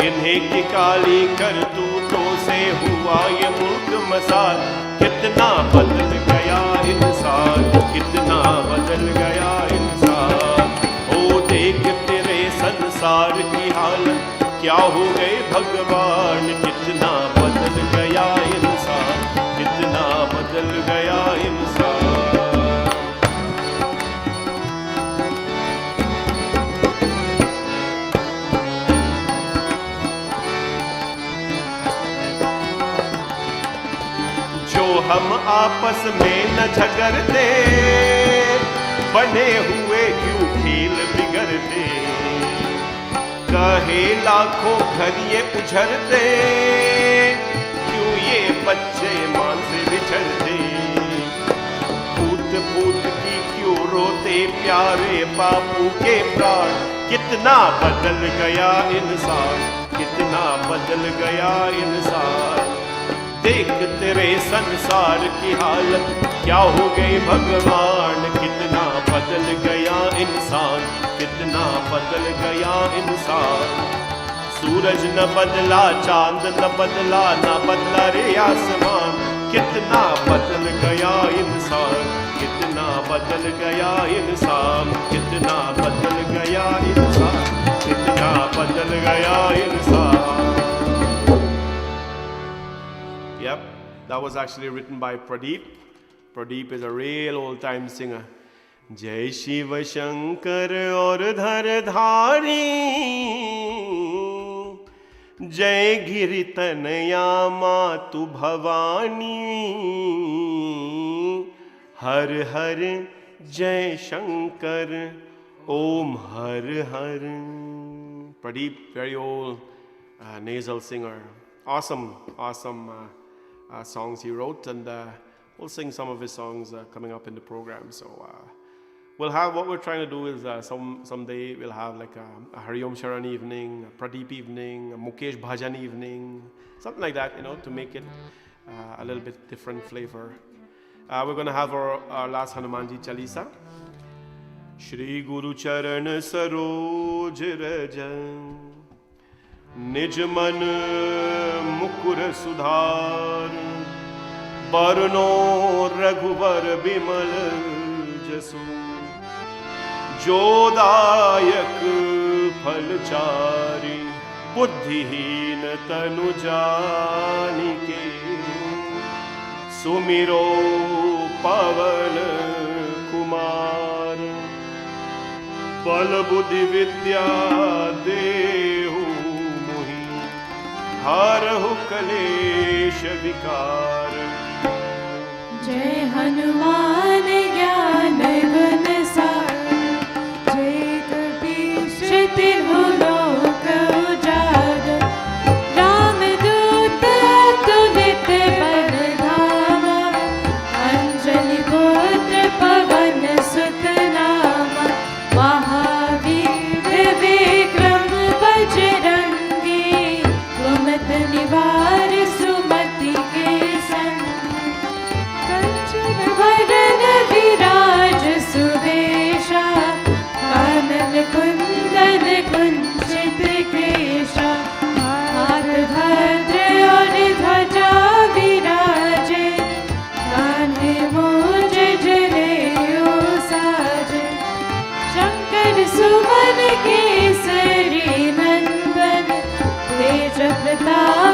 इन्हीं की काली करतूतों से हुआ ये मुल्क मसाल। कितना बदल गया इंसान, कितना बदल गया इंसान। ओ देख तेरे संसार की हालत क्या हो गए भगवान। कितना बदल गया इंसान, कितना बदल गया इंसान। जो हम आपस में न झगड़ते, बने हुए क्यों खेल बिगड़ते। कहे लाखों घर ये उछड़ते, क्यों ये बच्चे मान से बिछड़ते। पूत पूत की क्यों रोते प्यारे बापू के प्राण। कितना बदल गया इंसान, कितना बदल गया इंसान। देख तेरे संसार की हालत क्या हो गई भगवान। कितना बदल गया इंसान, कितना बदल गया इंसान। सूरज न बदला, चांद न बदला, न बदला रे आसमान। कितना बदल गया इंसान, कितना बदल गया इंसान। कितना बदल गया इंसान, कितना बदल गया इंसान। Yep, that was actually written by Pradeep. Pradeep is a real old-time singer. जय शिव शंकर और धरधारी, जय गिरि तनया मातु भवानी। हर हर जय शंकर ओम हर हर। Pradeep, very old nasal singer. Awesome songs he wrote, and we'll sing some of his songs coming up in the program. So we'll have, what we're trying to do is someday we'll have like a Hari Om Sharan evening, a Pradeep evening, a Mukesh Bhajan evening, something like that, to make it a little bit different flavor. We're going to have our last Hanumanji Chalisa. Shri Guru Charan Saroj Rajan, निज मन मुकुर सुधार। बरनो रघुवर बिमल जसु, जोदायक फलचारी। बुद्धिहीन तनु जानिके, सुमिरो पवन कुमार। बल बुद्धि विद्या देहु, हरहु कलेश विकार। जय हनुमान ज्ञान गुण सागर, जय कपीश तिहु लोक उजागर। रामदूत तुलित बलधामा, अंजनी पुत्र पवन सुत नामा। महावीर विक्रम बजरंगी, निवार सुमति के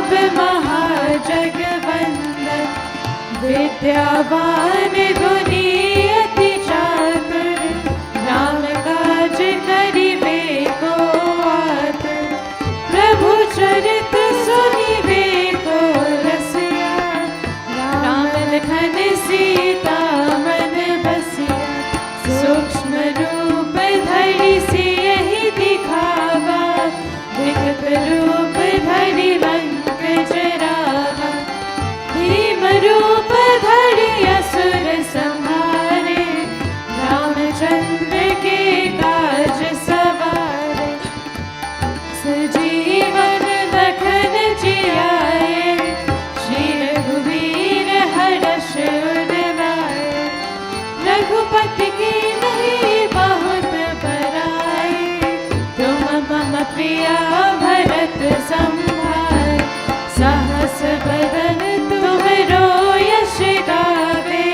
रूप महाजगवंदन, विद्यावान गुणी अति चातुर, राम काज करिबे को आतुर। प्रभु चरित सुनिबे को रसिया, राम लखन सीता मन बसिया। सूक्ष्म रूप धरि सियहि दिखावा, विकट रूप धरि लंक जरावा। भीम रूप धरि असुर संहारे, रामचंद्र के काज सवारे। सजीवन लखन जियाए, श्री रघुवीर हर्ष उर लाए। रघुपति की नहीं बहुत बड़ाई, तुम मम प्रिया भरत संभाय। सहस बदन तुमरो यश गावे,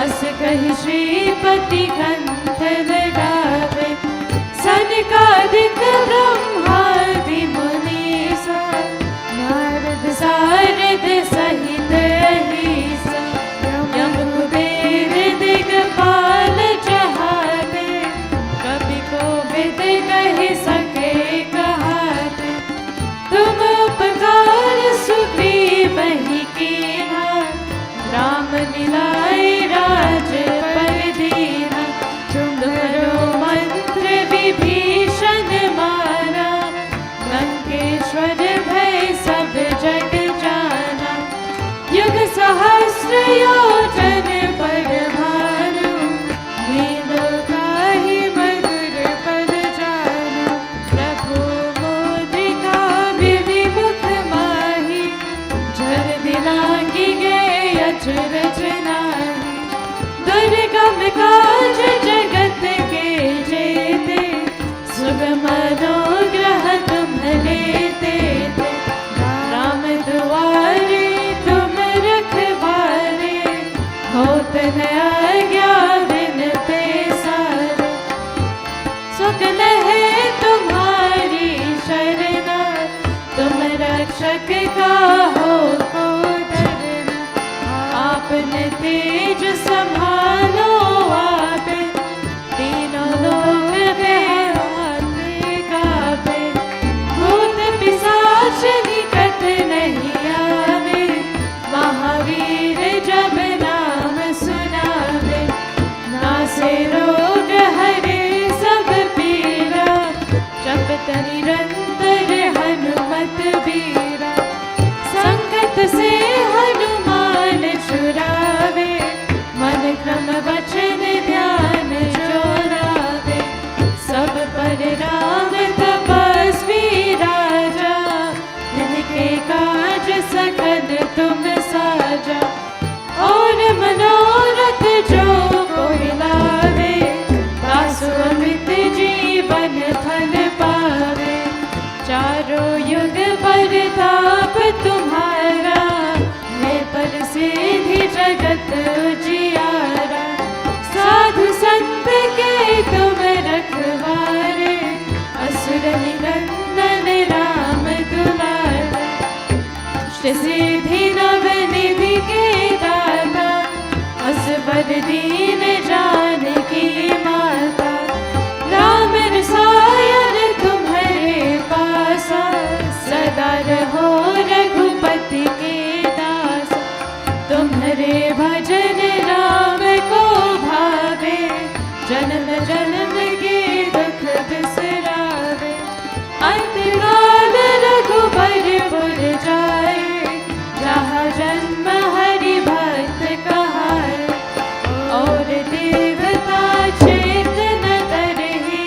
अस कहि श्रीपति कंठ लगावे। सनकादिक ब्रह्मादि मुनीसा, नारद सारद सहित अहीसा। यम कुबेर दिगपाल जहाते, कवि कोविद कहि सके कहाते। तुम उपकार सुग्रीवहि कीन्हा, राम मिलाए राजपद दीन्हा। तुम्हरो मंत्र विभीषण माना, लंकेश्वर भय सब जग जाना। युग सहस्र योजन पर भानु, लीलो ताहि मधुर पद जानु। प्रभु मुद्रिका विमुख माहि, जल्दी लांघि गए अचरज नाही। दुर्गम काज जगत के जेते, सुगम अनुग्रह तुम्हरे तेते। राम दुआरे तुम रखवारे, होत न आज्ञा बिन पैसारे। सुगन है तुम्हारी शरणा, तुम रक्षक काहो को डरना। आपने तेज संभालो आपे, तीनों लोक पे हाथ कापे। भूत पिशाच निकट नहीं आवे, महावीर जब नाम सुनावे। नासे रोग हरे सब पीरा, जपत निरंतर हनुमत बीरा। संकट से हनुमान छुड़ावे, मन क्रम वचन ध्यान जो लावे। सब पर राम तपस्वी राजा, इनके काज सकल तुम साजा। और मनोरथ जो कोई लावे, तासु अमित जीवन फल पावे। चारों युग परताप तुम्हारा, है प्रसिद्धि जगत उजियारा। साधु संत के तुम रखवारे, असुर निकंदन राम दुलारा। सिद्धि नवनिधि के दाता, असवर दीन जानकी माता। राम रसायन तुम्हारे पासा, सदा रहो रघुपति के दासा। तुम्हारे भजन राम को भावे, जन्म जन्म के दुख बिसरावे। अंतकाल रघुबर पुर जाए, जहाँ जन्म हरि भक्त कहाए। और देवता चेतन तरहि,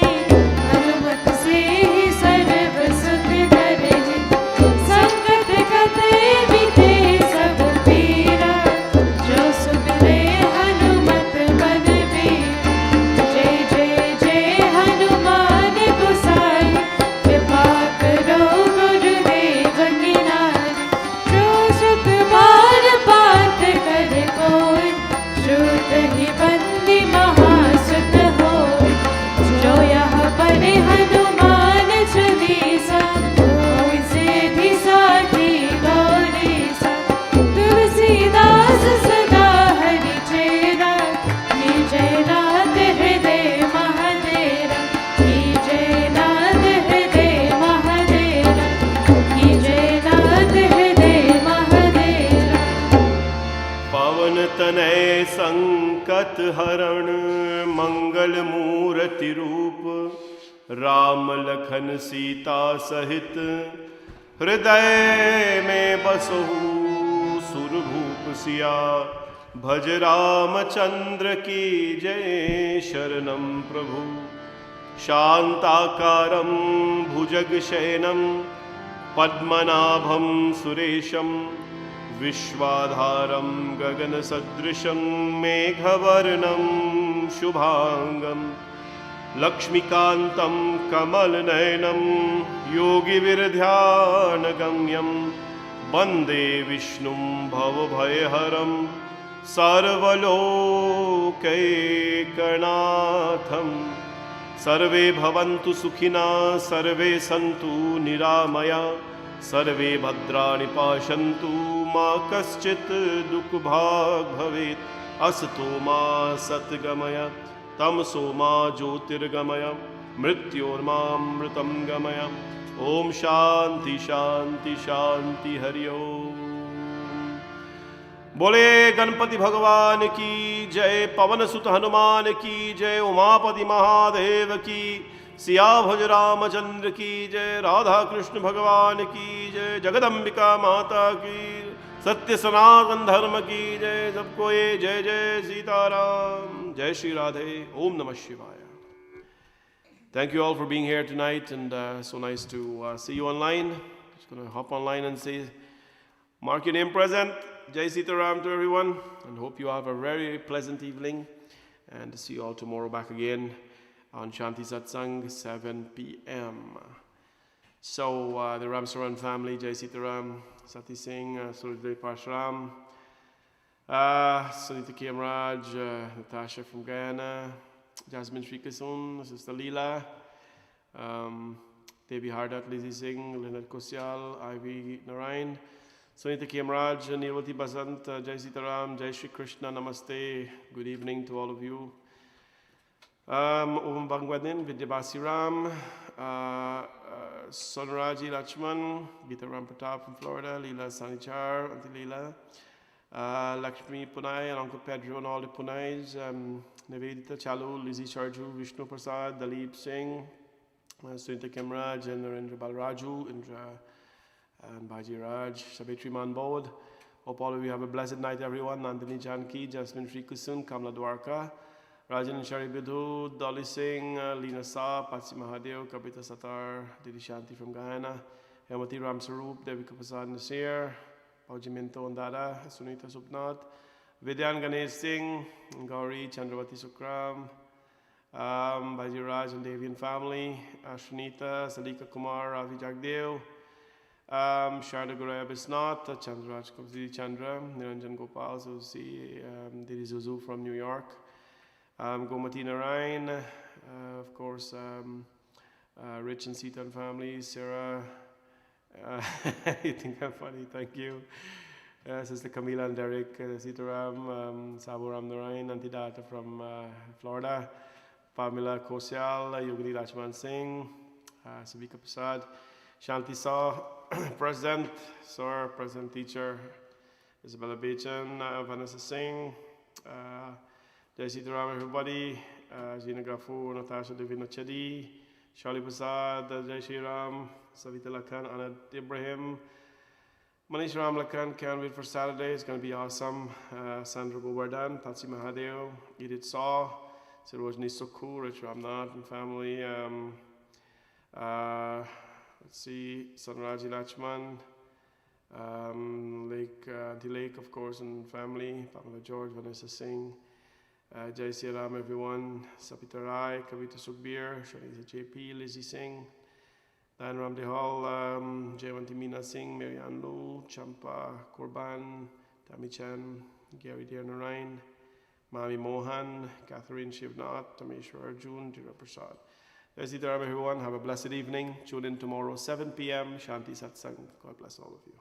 हनुमत से ही सर्व सुख करहि। संकट कटे बीते सब पीरा, जो सुमिरे हनुमत बल बीरा। जय जय पावन तनय संकट हरण मंगल मूर्ति रूप राम लखन सीता सहित हृदय में बसहु सुरभूप सिया भज रामचंद्र की जय शरणम प्रभु शांताकारं भुजगशयनं पद्मनाभं सुरेशं विश्वाधारं गगनसदृशं मेघवर्णं शुभांगं लक्ष्मीकान्तं कमलनयनं योगिविरध्यानगम्यं वन्दे विष्णुं भवभयहरं सर्वलोकैकनाथं सर्वे भवन्तु सुखिना सर्वे सन्तु निरामया सर्वे भद्राणि पश्यन्तु मा कश्चित् दुःखभाग् भवेत् असतो मा सद्गमय तमसो मा ज्योतिर्गमय मृत्योर्मामृतं गमय ओम शांति शांति शांति हरि ओम। बोले गणपति भगवान की जय, पवन सुत हनुमान की जय, उमापति महादेव की, सियाभुज रामचंद्र की जय, राधा कृष्ण भगवान की जय, जगदम्बिका माता की, सत्य सनातन धर्म की जय। सबको ये जय जय सीताराम, जय श्री राधे, ओम नमः शिवाय। Thank you all for being here tonight, and so nice to see you online. Just going to hop online and say, mark your name present. Jai Sitaram to everyone, and hope you have a very pleasant evening, and see you all tomorrow back again on Shanti Satsangh, 7 p.m. So, the Ramsaran family, Jai Sitaram, Sati Singh, Suridre Parshram, Sunita Kiamraj, Natasha from Guyana, Jasmine Shrikasun, Sister Leela, Devi Hardat, Lizzie Singh, Leonard Kosyal, Ivy Narayan, Sunita Kiamraj, Nirvati Basant, Jai Sitaram, Jai Shri Krishna, Namaste, good evening to all of you. Om Bangwadin, Vidyabasi Ram, Sonraji Lachman, Gita Ram Pratap from Florida, Leela Sanichar, Auntie Leela, Lakshmi Punai, and Uncle Pedro, and all the Punais, Nivedita Chalu, Lizzie Charju, Vishnu Prasad, Dalip Singh, Sunita Kimraj, and Narendra Balraju, Indra and Baji Raj, Sabitri Manbod. Hope all of you have a blessed night, everyone. Nandini Janki, Jasmine Shrikusun, Kamla Dwarka, Rajan Shari Bidhu, Dolly Singh, Leena Sa, Patsi Mahadev, Kapita Satar, Didi Shanti from Guyana, Hemati Ram Sarup, Devika Prasad Nasir, Paujiminto Ondada, Sunita Subnath, Vidyan Ganesh Singh, Gauri, Chandravati Sukram, Baji Raj and Devian family, Ashranita, Salika Kumar, Ravi Jagdev, Sharda Guraya Bisnath, Chandraj Kabir Chandra, Niranjan Gopal, Susi, Didi Zuzu from New York, Gomati Narayan, of course, Rich and Seaton family, Sarah, you think I'm funny, thank you. Sister Camila and Derek, Sitaram, Saburam Narayan, Auntie Data from Florida, Pamela Kosyal, Yogini Rachman Singh, Savika Prasad, Shanti Saw, President, Sir, President Teacher, Isabella Bechan, Vanessa Singh, Jai Sitaram everybody, Gina Gafu, Natasha Devina Chedi, Charlie Prasad, Jai Shri Ram, Savita Lakhan, Anand Ibrahim, Manish Ram Lakhan, can't wait for Saturday, it's going to be awesome. Sandra Govardhan, Patsi Mahadev, Edith Saw, Sirojni Sukhu, Rich Ramnath and family. Let's see, Sanraji Lachman, Lake, of course, and family, Pamela George, Vanessa Singh, Jai Sri Ram, everyone, Sapita Rai, Kavita Sukhbir, Shanisa JP, Lizzie Singh, Dan Ram Dehal, Jayanti Meena Singh, Marianne Lu, Champa Korban, Tami Chan, Gary Dear Narayan, Mami Mohan, Catherine Shivnath, Tameshwar Arjun, Jira Prasad. Jai Sitaram, everyone. Have a blessed evening. Tune in tomorrow, 7 p.m. Shanti Satsangh. God bless all of you.